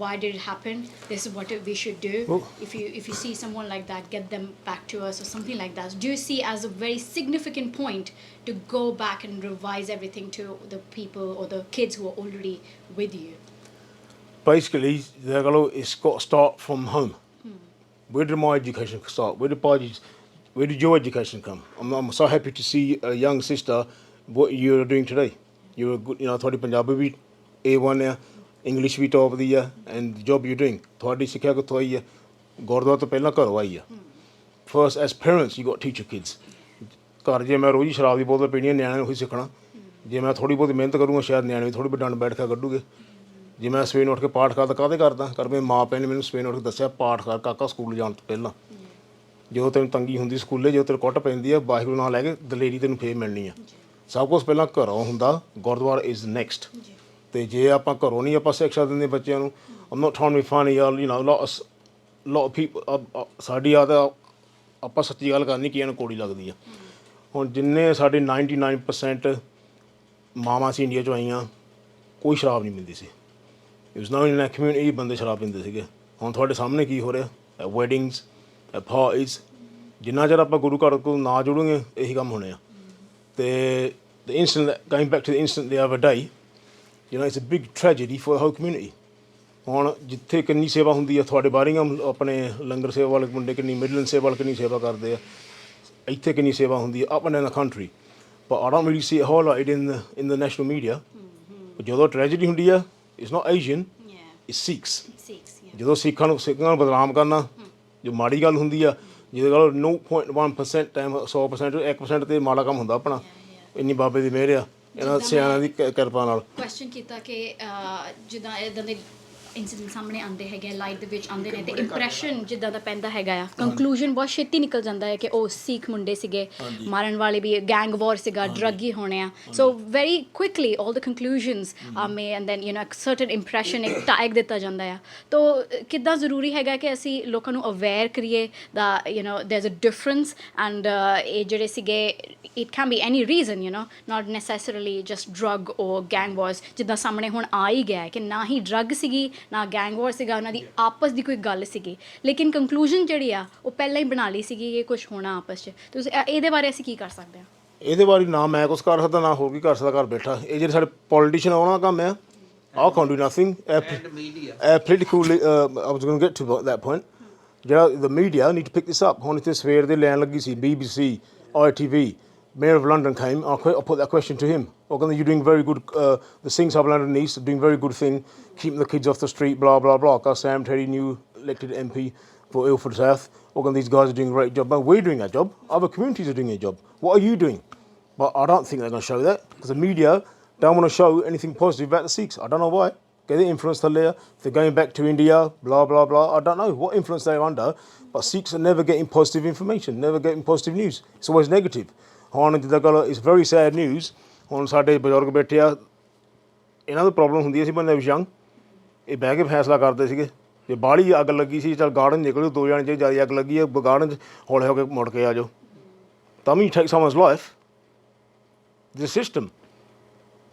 Why did it happen? This is what we should do. If you see someone like that, get them back to us or something like that. Do you see as a very significant point to go back and revise everything to the people or the kids who are already with you? Basically, it's got to start from home. Where did my education start? Where did your education come? I'm so happy to see a young sister, what you're doing today. You're good, ਤੁਹਾਡੀ ਪੰਜਾਬੀ ਵੀ A1 ਆ, ਇੰਗਲਿਸ਼ ਵੀ ਟੌਪ ਦੀ ਆ, and the job you're doing. ਤੁਹਾਡੀ ਸਿੱਖਿਆ ਕਿੱਥੋਂ ਆਈ ਆ? ਗੁਰਦੁਆਰਾ ਤੋਂ ਪਹਿਲਾਂ ਘਰੋਂ ਆਈ ਆ। First, as parents, you got to teach your kids. ਘਰ ਜੇ ਮੈਂ ਰੋਜ਼ ਸ਼ਰਾਬ ਦੀ ਬੋਤਲ ਪੀਣੀ ਹੈ, ਨਿਆਣਿਆਂ ਨੂੰ ਉਹੀ ਸਿੱਖਣਾ। ਜੇ ਮੈਂ ਥੋੜ੍ਹੀ ਬਹੁਤੀ ਮਿਹਨਤ ਕਰੂੰਗਾ, ਸ਼ਾਇਦ ਨਿਆਣੇ ਵੀ ਥੋੜ੍ਹੀ ਬਹੁਤੀ ਡੰਡ ਬੈਠ ਕੇ ਕੱਢੂਗੇ। ਜੇ ਮੈਂ ਸਵੇਰ ਨੂੰ ਉੱਠ ਕੇ ਪਾਠ ਕਰਦਾ ਕਾਹਦੇ ਕਰਦਾ ਕਰ ਮੇਰੇ ਮਾਂ ਪਿਓ ਨੇ ਮੈਨੂੰ ਸਵੇਰ ਨੂੰ ਉੱਠ ਕੇ ਦੱਸਿਆ ਪਾਠ ਕਰ ਕਾਕਾ ਸਕੂਲ ਜਾਣ ਤੋਂ ਪਹਿਲਾਂ। ਜਦੋਂ ਤੈਨੂੰ ਤੰਗੀ ਹੁੰਦੀ ਸਕੂਲੇ, ਜਦੋਂ ਤੇਰੇ ਕੁੱਟ ਪੈਂਦੀ ਆ, ਵਾਹਿਗੁਰੂ ਨਾਲ ਲੈ ਕੇ ਦਲੇਰੀ ਤੈਨੂੰ ਫੇਰ ਮਿਲਣੀ ਆ। ਸਭ ਕੁਛ ਪਹਿਲਾਂ ਘਰੋਂ ਹੁੰਦਾ, ਗੁਰਦੁਆਰਾ ਇਜ਼ ਨੈਕਸਟ। ਤੇ ਜੇ ਆਪਾਂ ਘਰੋਂ ਨਹੀਂ ਆਪਾਂ ਸਿੱਖਿਆ ਦਿੰਦੇ ਬੱਚਿਆਂ ਨੂੰ, I'm not trying to be funny, lot of people, ਸਾਡੀ ਆਦਤ ਆਪਾਂ ਸੱਚੀ ਗੱਲ ਕਰਨੀ ਕੀ ਇਹਨੂੰ ਕੋੜੀ ਲੱਗਦੀ ਆ। ਹੁਣ ਜਿੰਨੇ ਸਾਡੇ 99% ਮਾਵਾਂ ਸੀ ਇੰਡੀਆ 'ਚੋਂ ਆਈਆਂ, ਕੋਈ ਸ਼ਰਾਬ ਨਹੀਂ ਪੀਂਦੀ ਸੀ। It was known in that community ਬੰਦੇ ਸ਼ਰਾਬ ਪੀਂਦੇ ਸੀਗੇ। ਹੁਣ ਤੁਹਾਡੇ ਸਾਹਮਣੇ ਕੀ ਹੋ ਰਿਹਾ, at weddings, at parties, ਜਿੰਨਾ ਚਿਰ ਆਪਾਂ ਗੁਰੂ ਘਰ ਕੋਲ ਨਾ ਜੁੜੂਗੇ ਇਹੀ ਕੰਮ ਹੋਣੇ ਆ। ਤੇ the incident, going back to the incident the other day, it's a big tragedy for the whole community. ਹੁਣ ਜਿੱਥੇ ਕਿੰਨੀ ਸੇਵਾ ਹੁੰਦੀ ਆ, ਤੁਹਾਡੇ ਬਾਰੀਆਂ ਆਪਣੇ ਲੰਗਰ ਸੇਵਾ ਵਾਲੇ ਮੁੰਡੇ ਕਿੰਨੀ, ਮਿਡਲੈਂਡ ਸੇਵਾ ਵਾਲੇ ਕਿੰਨੀ ਸੇਵਾ ਕਰਦੇ ਆ, ਇੱਥੇ ਕਿੰਨੀ ਸੇਵਾ ਹੁੰਦੀ ਆ up and down the country, but I don't really see it highlighted in the national media. ਜਦੋਂ ਟ੍ਰੈਜਡੀ ਹੁੰਦੀ ਆ, it's not Asian, it's Sikhs. ਜਦੋਂ ਸਿੱਖਾਂ ਨੂੰ ਬਦਨਾਮ ਕਰਨਾ ਜੋ ਮਾੜੀ ਗੱਲ ਹੁੰਦੀ ਆ, ਜਿਹਦੇ ਨਾਲ 0.1% ਟਾਈਮ 100% 1% ਤੇ ਮਾੜਾ ਕੰਮ ਹੁੰਦਾ ਆਪਣਾ। ਇੰਨੀ ਬਾਬੇ ਦੀ ਮਿਹਰ ਆ, ਇਹਨਾਂ ਸਿਆਣਿਆਂ ਦੀ ਕਿਰਪਾ ਨਾਲ। ਕੁਐਸਚਨ ਕੀਤਾ ਕਿ ਜਿੱਦਾਂ ਇੱਦਾਂ ਦੇ ਇੰਸੀਡੈਂਟ ਸਾਹਮਣੇ ਆਉਂਦੇ ਹੈਗੇ, ਲਾਈਟ ਦੇ ਵਿੱਚ ਆਉਂਦੇ ਨੇ, ਤੇ ਇੰਪ੍ਰੈਸ਼ਨ ਜਿੱਦਾਂ ਦਾ ਪੈਂਦਾ ਹੈਗਾ ਆ, ਕੰਕਲੂਜਨ ਬਹੁਤ ਛੇਤੀ ਨਿਕਲ ਜਾਂਦਾ ਹੈ ਕਿ ਉਹ ਸਿੱਖ ਮੁੰਡੇ ਸੀਗੇ, ਮਾਰਨ ਵਾਲੇ ਵੀ, ਗੈਂਗ ਵਾਰ ਸੀਗਾ, ਡਰੱਗ ਹੀ ਹੋਣੇ ਆ। So very quickly all the conclusions are made and then ਇੱਕ ਸਰਟਨ ਇੰਪ੍ਰੈਸ਼ਨ, ਇੱਕ ਟੈਗ ਦਿੱਤਾ ਜਾਂਦਾ ਆ। ਤੋ ਕਿੱਦਾਂ ਜ਼ਰੂਰੀ ਹੈਗਾ ਕਿ ਅਸੀਂ ਲੋਕਾਂ ਨੂੰ ਅਵੇਅਰ ਕਰੀਏ ਦਾ there is a difference, and ਇਹ ਜਿਹੜੇ ਸੀਗੇ it can be any reason, not necessarily just drug or gang wars, ਜਿੱਦਾਂ ਸਾਹਮਣੇ ਹੁਣ ਆ ਹੀ ਗਿਆ ਕਿ ਨਾ ਹੀ ਡਰੱਗ ਸੀਗੀ ਨਾ ਗੈਂਗ ਵਾਰ ਸੀਗਾ, ਉਹਨਾਂ ਦੀ ਆਪਸ ਦੀ ਕੋਈ ਗੱਲ ਸੀਗੀ, ਲੇਕਿਨ ਕੰਕਲੂਜਨ ਜਿਹੜੀ ਆ ਉਹ ਪਹਿਲਾਂ ਹੀ ਬਣਾ ਲਈ ਸੀਗੀ ਇਹ ਕੁਛ ਹੋਣਾ ਆਪਸ 'ਚ। ਤੁਸੀਂ ਇਹਦੇ ਬਾਰੇ ਅਸੀਂ ਕੀ ਕਰ ਸਕਦੇ ਹਾਂ? ਇਹਦੇ ਬਾਰੇ ਨਾ ਮੈਂ ਕੁਛ ਕਰ ਸਕਦਾ, ਨਾ ਹੋਰ ਕੀ ਕਰ ਸਕਦਾ ਘਰ ਬੈਠਾ। ਇਹ ਜਿਹੜੇ ਸਾਡੇ ਪੋਲੀਟੀਸ਼ੀਅਨ ਉਹਨਾਂ ਦਾ ਕੰਮ ਆ, I can't do nothing. Politically, I was going to get to that point. ਜਿਹੜਾ the media need to pick this up. ਹੁਣ ਇੱਥੇ ਸਵੇਰ ਦੇ ਲੈਣ ਲੱਗੀ ਸੀ BBC, ITV, Mayor of London came. I put that question to him. You're doing very good. The Sings of London East are doing very good thing, keeping the kids off the street. Blah blah blah. Because Sam Terry, new elected MP for Ilford South. These guys are doing a great job. But we're doing our job. Other communities are doing a job. What are you doing? But I don't think they're going to show that because the media don't want to show anything positive about the Sikhs. I don't know why. Get the influence there. If they're going back to India, blah blah blah. I don't know what influence they're under. But Sikhs are never getting positive information. Never getting positive news. It's always negative. ਹੁਣ ਜਿੱਦਾਂ ਗੱਲ ਇਟਸ ਵੈਰੀ ਸੈਡ ਨਿਊਜ਼। ਹੁਣ ਸਾਡੇ ਬਜ਼ੁਰਗ ਬੈਠੇ ਆ, ਇਹਨਾਂ ਨੂੰ ਪ੍ਰੋਬਲਮ ਹੁੰਦੀ ਸੀ when they was young, ਇਹ ਬਹਿ ਕੇ ਫੈਸਲਾ ਕਰਦੇ ਸੀਗੇ। ਜੇ ਬਾਹਲੀ ਅੱਗ ਲੱਗੀ ਸੀ ਚੱਲ ਗਾਰਡਨ ਨਿਕਲਿਓ, 2 ਜਣੇ ਜੇ ਜ਼ਿਆਦਾ ਅੱਗ ਲੱਗੀ ਹੈ ਗਾਰਡਨ 'ਚ ਹੌਲੇ ਹੋ ਕੇ ਮੁੜ ਕੇ ਆ ਜਾਓ, ਤਾਂ ਵੀ take someone's life. The system.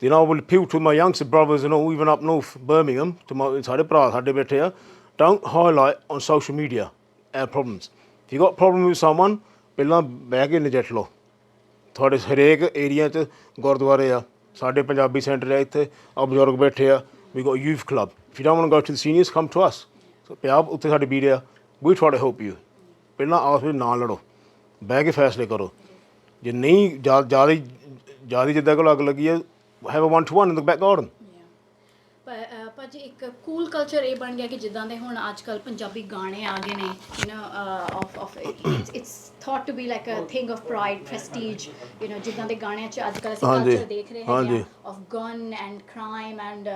You know, I will appeal to my youngster brothers and all, even up north, Birmingham, to my ਸਾਡੇ ਭਰਾ ਸਾਡੇ ਬੈਠੇ ਆ, don't highlight on social media our problems. If you got a problem with someone, ਪਹਿਲਾਂ ਬਹਿ ਕੇ ਨਜਿੱਠ ਲਓ। ਤੁਹਾਡੇ ਹਰੇਕ ਏਰੀਆ 'ਚ ਗੁਰਦੁਆਰੇ ਆ, ਸਾਡੇ ਪੰਜਾਬੀ ਸੈਂਟਰ ਆ, ਇੱਥੇ ਆ ਬਜ਼ੁਰਗ ਬੈਠੇ ਆ, we got a youth club. If you don't want to go to the seniors, come to us. ਪਿਆ ਉੱਥੇ ਸਾਡੇ ਵੀਰ ਆ, we try to help you. ਪਹਿਲਾਂ ਆਪਸ ਵਿੱਚ ਨਾ ਲੜੋ, ਬਹਿ ਕੇ ਫੈਸਲੇ ਕਰੋ। ਜੇ ਨਹੀਂ ਜ਼ਿਆਦਾ ਜਿੱਦਾਂ ਕੋਲ ਅੱਗ ਲੱਗੀ ਹੈ, have a 1-to-1 in the back garden. ਭਾਜੀ ਇੱਕ ਕੂਲ ਕਲਚਰ ਇਹ ਬਣ ਗਿਆ ਕਿ ਜਿੱਦਾਂ ਦੇ ਹੁਣ ਅੱਜ ਕੱਲ੍ਹ ਪੰਜਾਬੀ ਗਾਣੇ ਆ ਗਏ ਨੇ, you know of it's thought to be like a thing of pride prestige, you know ਜਿੱਦਾਂ ਦੇ ਗਾਣਿਆਂ 'ਚ ਅੱਜ ਕੱਲ੍ਹ ਅਸੀਂ ਕਲਚਰ ਦੇਖ ਰਹੇ ਹੈਗੇ of gun and crime and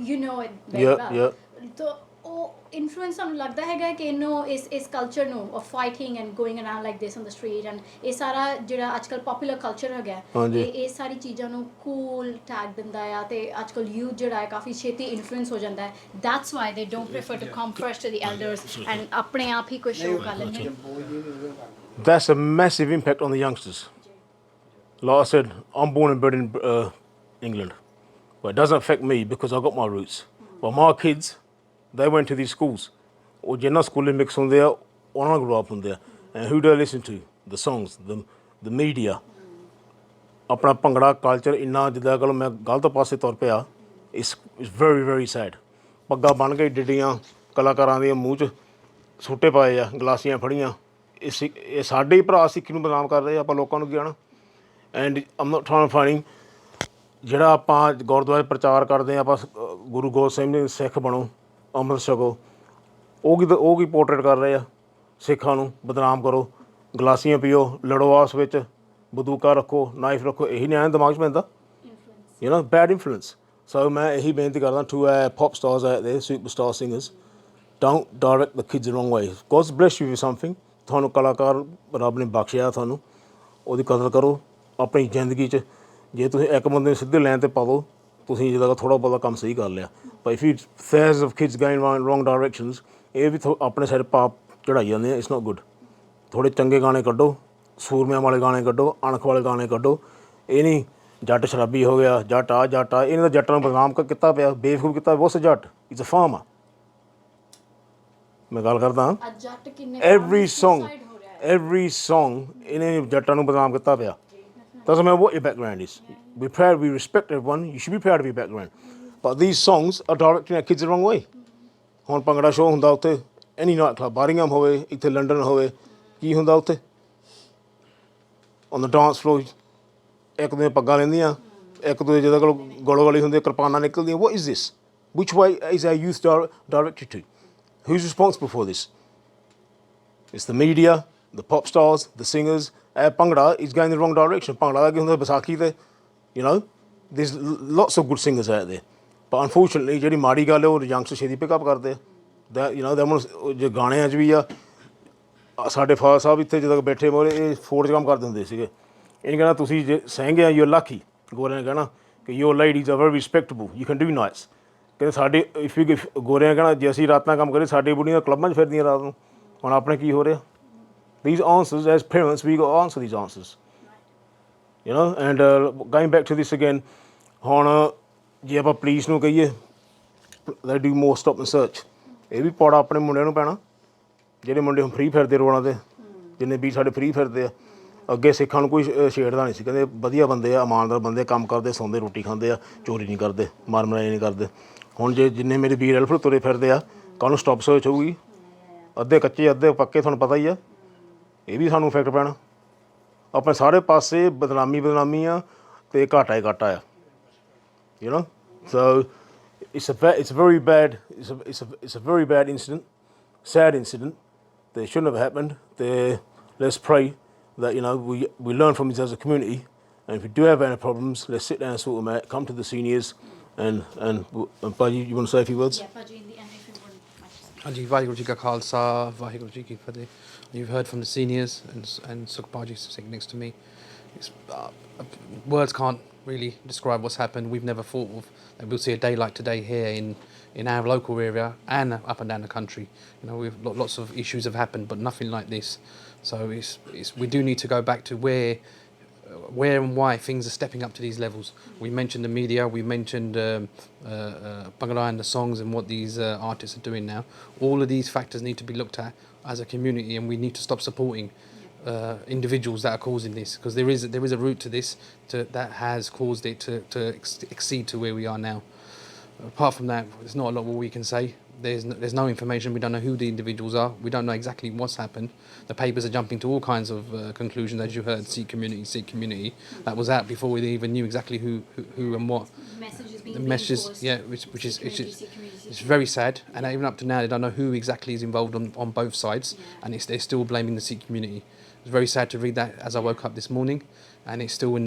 you know it very well. ਤਾਂ ਉਹ ਇਨਫਲੂਐਂਸ ਸਾਨੂੰ ਲੱਗਦਾ ਹੈਗਾ ਕਿ ਇਹਨੂੰ ਇਸ ਕਲਚਰ ਨੂੰ of fighting and going around like this on the street and ਇਹ ਸਾਰਾ ਜਿਹੜਾ ਅੱਜ ਕੱਲ੍ਹ ਪੋਪੂਲਰ ਕਲਚਰ ਹੈਗਾ ਇਹ ਸਾਰੀ ਚੀਜ਼ਾਂ ਨੂੰ ਕੂਲ ਟੈਗ ਦਿੰਦਾ ਆ, ਤੇ ਅੱਜ ਕੱਲ੍ਹ ਯੂਥ ਜਿਹੜਾ ਹੈ ਕਾਫੀ ਛੇਤੀ ਇਨਫਲੂਐਂਸ ਹੋ ਜਾਂਦਾ ਹੈ। That's why they don't prefer to come first to the elders and ਆਪਣੇ ਆਪ ਹੀ ਕੋਈ ਸ਼ੋਅ ਕਰ ਲੈਂਦੇ। That's a massive impact on the youngsters. Like I said, I'm born and bred in England, but it doesn't affect me because I've got my roots. But my kids, they went to these schools. ਉਹ ਜਿਨ੍ਹਾਂ ਸਕੂਲੇ ਮਿਕਸ ਹੁੰਦੇ ਆ ਉਹਨਾਂ ਨਾਲ ਗਰੋ ਅਪ ਹੁੰਦੇ ਆ, and who do they listen to? The songs, the media. ਆਪਣਾ ਭੰਗੜਾ ਕਲਚਰ ਇੰਨਾ ਜਿੱਦਾਂ ਕੱਲ੍ਹ ਮੈਂ ਗਲਤ ਪਾਸੇ ਤੁਰ ਪਿਆ, ਇਸ ਵੈਰੀ ਵੈਰੀ ਸੈਡ। ਪੱਗਾਂ ਬੰਨ੍ਹ ਕੇ ਡਿੱਡੀਆਂ ਕਲਾਕਾਰਾਂ ਦੇ ਮੂੰਹ 'ਚ ਸੂਟੇ ਪਾਏ ਆ, ਗਲਾਸੀਆਂ ਫੜੀਆਂ, ਇਹ ਸਾਡੇ ਹੀ ਭਰਾ ਸਿੱਖੀ ਨੂੰ ਬਦਨਾਮ ਕਰ ਰਹੇ ਆ, ਆਪਾਂ ਲੋਕਾਂ ਨੂੰ ਕੀ ਕਹਿਣਾ। And I'm not trying to find ਜਿਹੜਾ ਆਪਾਂ ਗੁਰਦੁਆਰੇ ਪ੍ਰਚਾਰ ਕਰਦੇ ਹਾਂ, ਆਪਾਂ ਗੁਰੂ ਗੋਬਿੰਦ ਸਿੰਘ ਜੀ ਸਿੱਖ ਬਣੋ, ਅੰਮ੍ਰਿਤ ਛਕੋ, ਉਹ ਕੀ ਪੋਰਟਰੇਟ ਕਰ ਰਹੇ ਆ, ਸਿੱਖਾਂ ਨੂੰ ਬਦਨਾਮ ਕਰੋ, ਗਲਾਸੀਆਂ ਪੀਓ, ਲੜੋ ਆਪਸ ਵਿੱਚ, ਬੰਦੂਕਾਂ ਰੱਖੋ, ਨਾਈਫ ਰੱਖੋ, ਇਹੀ ਨਿਆਂ ਦਿਮਾਗ 'ਚ ਪੈਂਦਾ, you know bad influence. So ਮੈਂ ਇਹੀ ਬੇਨਤੀ ਕਰਦਾ to pop stars out there, superstar singers, don't direct the kids wrong way. God bless you with something. ਤੁਹਾਨੂੰ ਕਲਾਕਾਰ ਰੱਬ ਨੇ ਬਖਸ਼ਿਆ, ਤੁਹਾਨੂੰ ਉਹਦੀ ਕਦਰ ਕਰੋ ਆਪਣੀ ਜ਼ਿੰਦਗੀ 'ਚ। ਜੇ ਤੁਸੀਂ ਇੱਕ ਬੰਦੇ ਨੂੰ ਸਿੱਧੇ ਲਾਈਨ 'ਤੇ ਪਾ ਦਿਓ, ਤੁਸੀਂ ਜਿੱਦਾਂ ਥੋੜ੍ਹਾ ਬਹੁਤਾ ਕੰਮ ਸਹੀ ਕਰ ਲਿਆ। ਪਰ if you thousands of kids going wrong directions, ਇਹ ਵੀ ਆਪਣੇ ਸਿਰ ਪਾਪ ਚੜਾਈ ਜਾਂਦੇ ਆ। It's not good. ਥੋੜ੍ਹੇ ਚੰਗੇ ਗਾਣੇ ਕੱਢੋ, ਸੂਰਮਿਆਂ ਵਾਲੇ ਗਾਣੇ ਕੱਢੋ, ਅਣਖ ਵਾਲੇ ਗਾਣੇ ਕੱਢੋ। ਇਹ ਨਹੀਂ ਜੱਟ ਸ਼ਰਾਬੀ ਹੋ ਗਿਆ, ਜੱਟ ਆ, ਇਹਨਾਂ ਦਾ ਜੱਟਾਂ ਨੂੰ ਬਦਨਾਮ ਕੀਤਾ ਪਿਆ, ਬੇਵਕੂਫ ਕੀਤਾ ਪਿਆ। ਉਸ ਜੱਟ ਇਜ਼ ਅ ਫਾਰਮਰ। ਮੈਂ ਗੱਲ ਕਰਦਾ ਐਵਰੀ ਸੌਂਗ ਇਹਨੇ ਜੱਟਾਂ ਨੂੰ ਬਦਨਾਮ ਕੀਤਾ ਪਿਆ। Doesn't matter what your background is. We're proud, we respect everyone. You should be proud of your background. But these songs are directing our kids the wrong way. ਹੁਣ ਭੰਗੜਾ ਸ਼ੋਅ ਹੁੰਦਾ ਉੱਥੇ, ਐਨੀ ਨਾਈਟ ਕਲੱਬ, ਬਾਰਿੰਗਹਮ ਹੋਵੇ, ਇੱਥੇ ਲੰਡਨ ਹੋਵੇ, ਕੀ ਹੁੰਦਾ ਉੱਥੇ ਔਨ ਦ ਡਾਂਸ ਫਲੋਰ? ਇੱਕ ਦੂਜੇ ਪੱਗਾਂ ਲੈਂਦੀਆਂ, ਇੱਕ ਦੂਜੇ ਜਿਹਦੇ ਕੋਲ ਗੋਲੋ ਗਲੀ ਹੁੰਦੀ, ਕਿਰਪਾਨਾਂ ਨਿਕਲਦੀਆਂ। What is this? Which way is our youth directed to? Who's responsible for this? It's the media, the pop stars, the singers. Bhangra is going the wrong direction. Bhangra ਦਾ ਕੀ ਹੁੰਦਾ ਵਿਸਾਖੀ 'ਤੇ, you know, there's lots of good singers out there. But unfortunately ਜਿਹੜੀ ਮਾੜੀ ਗੱਲ ਹੈ ਉਹ ਯੰਗਸਟਰ ਛੇਤੀ ਪਿਕਅਪ ਕਰਦੇ ਆ। you know, ਹੁਣ ਜੇ ਗਾਣਿਆਂ 'ਚ ਵੀ ਆ, ਸਾਡੇ ਫਾਦਰ ਸਾਹਿਬ ਇੱਥੇ ਜਦੋਂ ਬੈਠੇ ਮੋਰੇ ਇਹ ਫੋਰਡ 'ਚ ਕੰਮ ਕਰਦੇ ਹੁੰਦੇ ਸੀਗੇ। ਇਹਨੇ ਕਹਿਣਾ ਤੁਸੀਂ ਜੇ ਸਿੰਘ ਆ, ਯੂ ਲੱਕੀ। ਗੋਰਿਆਂ ਨੇ ਕਹਿਣਾ ਕਿ your ladies are very respectable, you can do nights. ਕਹਿੰਦੇ ਸਾਡੇ ਗੋਰਿਆਂ ਕਹਿਣਾ ਜੇ ਅਸੀਂ ਰਾਤਾਂ ਕੰਮ ਕਰੀਏ, ਸਾਡੀ ਬੁੜੀਆਂ ਕਲੱਬਾਂ 'ਚ ਫਿਰਦੀਆਂ ਰਾਤ ਨੂੰ। ਹੁਣ ਆਪਣੇ ਕੀ ਹੋ ਰਿਹਾ? These answers, as parents, we got to answer these answers, you know. And going back to this again, ਹੁਣ ਜੇ ਆਪਾਂ ਪੁਲਿਸ ਨੂੰ ਕਹੀਏ they do more stop and search, ਇਹ ਵੀ ਪੌੜਾ ਆਪਣੇ ਮੁੰਡਿਆਂ ਨੂੰ ਪੈਣਾ। ਜਿਹੜੇ ਮੁੰਡੇ ਹੁਣ ਫਰੀ ਫਿਰਦੇ ਰੋਡਾਂ 'ਤੇ, ਜਿੰਨੇ ਵੀ ਸਾਡੇ ਫਰੀ ਫਿਰਦੇ ਆ। ਅੱਗੇ ਸਿੱਖਾਂ ਨੂੰ ਕੋਈ ਛੇੜਦਾ ਨਹੀਂ ਸੀ, ਕਹਿੰਦੇ ਵਧੀਆ ਬੰਦੇ ਆ, ਇਮਾਨਦਾਰ ਬੰਦੇ, ਕੰਮ ਕਰਦੇ, ਸੌਂਦੇ, ਰੋਟੀ ਖਾਂਦੇ ਆ, ਚੋਰੀ ਨਹੀਂ ਕਰਦੇ, ਮਾਰ ਮਰਾਈ ਨਹੀਂ ਕਰਦੇ। ਹੁਣ ਜੇ ਜਿੰਨੇ ਮੇਰੇ ਵੀਰ ਐਲਫਰ ਤੁਰੇ ਫਿਰਦੇ ਆ, ਕੱਲ੍ਹ ਨੂੰ ਸਟਾਪ ਸਰਚ ਹੋਊਗੀ, ਅੱਧੇ ਕੱਚੇ ਅੱਧੇ ਪੱਕੇ, ਤੁਹਾਨੂੰ ਪਤਾ ਹੀ ਆ। ਇਹ ਵੀ ਸਾਨੂੰ ਇਫੈਕਟ ਪੈਣਾ। ਆਪਣੇ ਸਾਰੇ ਪਾਸੇ ਬਦਨਾਮੀ ਆ ਅਤੇ ਘਾਟਾ ਹੀ ਘਾਟਾ ਆ, you know. So it's a very bad incident, sad incident. They shouldn't have happened. Let's pray that, you know, we learn from this as a community, and if we do have any problems, let's sit down and sort them out, come to the seniors, and Paji, you want to say a few words? Yeah, Paji, in the end, if you want. ਹਾਂਜੀ, ਵਾਹਿਗੁਰੂ ਜੀ ਕਾ ਖਾਲਸਾ, ਵਾਹਿਗੁਰੂ ਜੀ ਕੀ ਫਤਿਹ. You've heard from the seniors and Sukhpaji sitting next to me. Words can't really describe what's happened. We've never thought of that we'll see a day like today here in our local area and up and down the country. You know, lots of issues have happened, but nothing like this. So we do need to go back to where and why things are stepping up to these levels. We mentioned the media, we mentioned Bangla and the songs and what these artists are doing now. All of these factors need to be looked at as a community, and we need to stop supporting individuals that are causing this, because there is a root to this that has caused it to exceed to where we are now. Apart from that, there's not a lot more we can say. There's no information. We don't know who the individuals are. We don't know exactly what's happened. The papers are jumping to all kinds of conclusions, as you heard. Sikh community. That was out before we even knew exactly who and what. The message, yeah, which is it's very sad. And even up to now, they don't know who exactly is involved on both sides, and they're still blaming the Sikh community. It's very sad to read that as I woke up this morning, and it's still in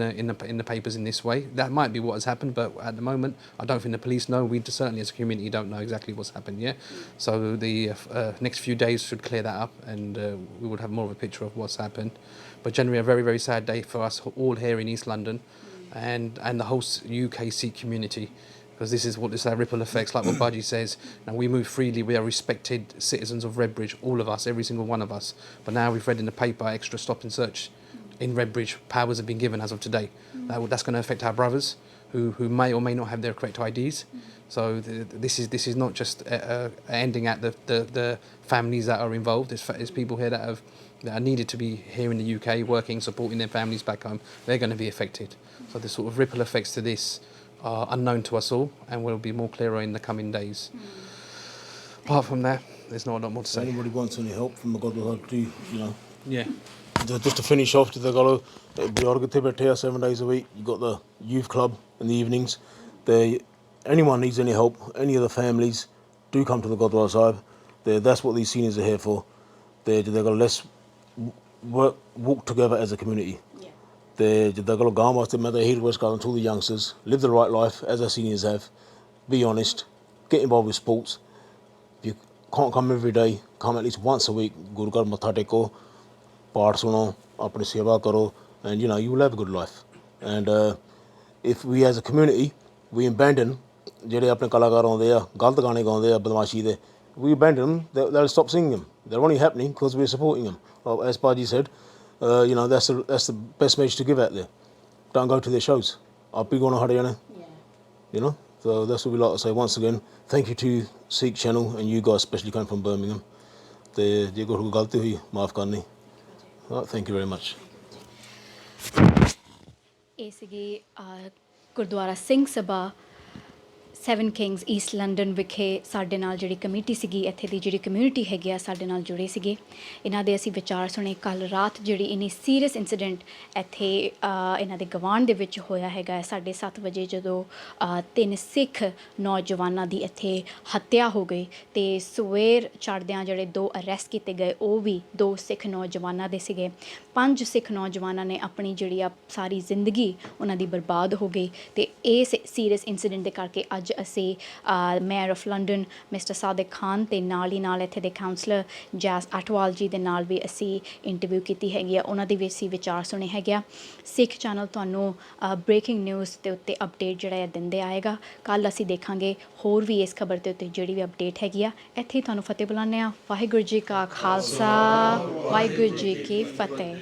the papers in this way. That might be what has happened, but at the moment, I don't think the police know. We certainly, as a community, don't know exactly what's happened yet. So the next few days should clear that up, and we would have more of a picture of what's happened. But generally, a very, very sad day for us all here in East London, and the whole UK Sikh community. Because this is what this ripple effects, like what Baji says. Now we move freely, we are respected citizens of Redbridge, all of us, every single one of us. But now we've read in the paper extra stop and search in Redbridge powers have been given as of today. That's going to affect our brothers who may or may not have their correct IDs. So this is not just ending at the families that are involved. There's people here that are needed to be here in the UK working, supporting their families back home. They're going to be affected. So the sort of ripple effects to this are unknown to us all, and will be more clearer in the coming days. Apart from that, there's not a lot more to If say. anybody wants any help from the God, do you know? Yeah. Just to finish off, the Galo, we are going 7 days a week. You've got the youth club in the evenings. Anyone needs any help, any of the families, do come to the Gurdwara Sahib. That's what these seniors are here for. They're going to let's walk together as a community. They're going to go on to the request to all the youngsters, live the right life as our seniors have, be honest, get involved with sports. If you can't come every day, come at least once a week, Guru Ghar Matha Teko, Path suno, apni seva karo, and you will have a good life. And if we as a community, we abandon ਜਿਹੜੇ ਆਪਣੇ ਕਲਾਕਾਰ ਆਉਂਦੇ ਆ ਗਲਤ ਗਾਣੇ ਗਾਉਂਦੇ ਆ ਬਦਮਾਸ਼ੀ ਦੇ, we abandon them, they'll stop singing them. They're only happening because we're supporting them. As Baji said, that's the best message to give out there. Don't go to their shows. I'll be going to Haryana. So that's what we like to say. Once again, thank you to Sikh Channel and you guys, especially coming from Birmingham. ਤੇ ਜੇ ਕੋਈ ਗਲਤੀ ਹੋਈ ਮਾਫ ਕਰਨੀ. Thank you very much. ਇਹ ਸੀਗੀ Gurdwara Singh Sabha 7 Kings East London ਵਿਖੇ ਸਾਡੇ ਨਾਲ ਜਿਹੜੀ ਕਮੇਟੀ ਸੀਗੀ, ਇੱਥੇ ਦੀ ਜਿਹੜੀ ਕਮਿਊਨਿਟੀ ਹੈਗੀ ਆ ਸਾਡੇ ਨਾਲ ਜੁੜੇ ਸੀਗੇ। ਇਹਨਾਂ ਦੇ ਅਸੀਂ ਵਿਚਾਰ ਸੁਣੇ। ਕੱਲ੍ਹ ਰਾਤ ਜਿਹੜੀ ਇੰਨੀ ਸੀਰੀਅਸ ਇੰਸੀਡੈਂਟ ਇੱਥੇ ਇਹਨਾਂ ਦੇ ਗਵਾਂਢ ਦੇ ਵਿੱਚ ਹੋਇਆ ਹੈਗਾ 7:30 ਵਜੇ, ਜਦੋਂ 3 ਸਿੱਖ ਨੌਜਵਾਨਾਂ ਦੀ ਇੱਥੇ ਹੱਤਿਆ ਹੋ ਗਈ, ਅਤੇ ਸਵੇਰ ਚੜ੍ਹਦਿਆਂ ਜਿਹੜੇ 2 ਅਰੈਸਟ ਕੀਤੇ ਗਏ, ਉਹ ਵੀ 2 ਸਿੱਖ ਨੌਜਵਾਨਾਂ ਦੇ ਸੀਗੇ। 5 ਸਿੱਖ ਨੌਜਵਾਨਾਂ ਨੇ ਆਪਣੀ ਜਿਹੜੀ ਆ ਸਾਰੀ ਜ਼ਿੰਦਗੀ ਉਹਨਾਂ ਦੀ ਬਰਬਾਦ ਹੋ ਗਈ। ਅਤੇ ਇਸ ਸੀਰੀਅਸ ਇੰਸੀਡੈਂਟ ਦੇ ਕਰਕੇ ਅੱਜ ਅਸੀਂ mayor of London mister Sadiq Khan ਅਤੇ ਨਾਲ ਹੀ ਨਾਲ ਇੱਥੇ ਦੇ ਕਾਉਂਸਲਰ ਜੈਸ ਅਟਵਾਲ ਜੀ ਦੇ ਨਾਲ ਵੀ ਅਸੀਂ ਇੰਟਰਵਿਊ ਕੀਤੀ ਹੈਗੀ ਆ। ਉਹਨਾਂ ਦੀ ਵੀ ਅਸੀਂ ਵਿਚਾਰ ਸੁਣੇ ਹੈਗੇ ਆ। ਸਿੱਖ ਚੈਨਲ ਤੁਹਾਨੂੰ ਬ੍ਰੇਕਿੰਗ ਨਿਊਜ਼ ਦੇ ਉੱਤੇ ਅਪਡੇਟ ਜਿਹੜਾ ਹੈ ਦਿੰਦੇ ਆਏਗਾ। ਕੱਲ੍ਹ ਅਸੀਂ ਦੇਖਾਂਗੇ ਹੋਰ ਵੀ ਇਸ ਖਬਰ ਦੇ ਉੱਤੇ ਜਿਹੜੀ ਵੀ ਅਪਡੇਟ ਹੈਗੀ ਆ। ਇੱਥੇ ਤੁਹਾਨੂੰ ਫਤਿਹ ਬੁਲਾਉਂਦੇ ਹਾਂ। ਵਾਹਿਗੁਰੂ ਜੀ ਕਾ ਖਾਲਸਾ, ਵਾਹਿਗੁਰੂ ਜੀ ਕੀ ਫਤਿਹ।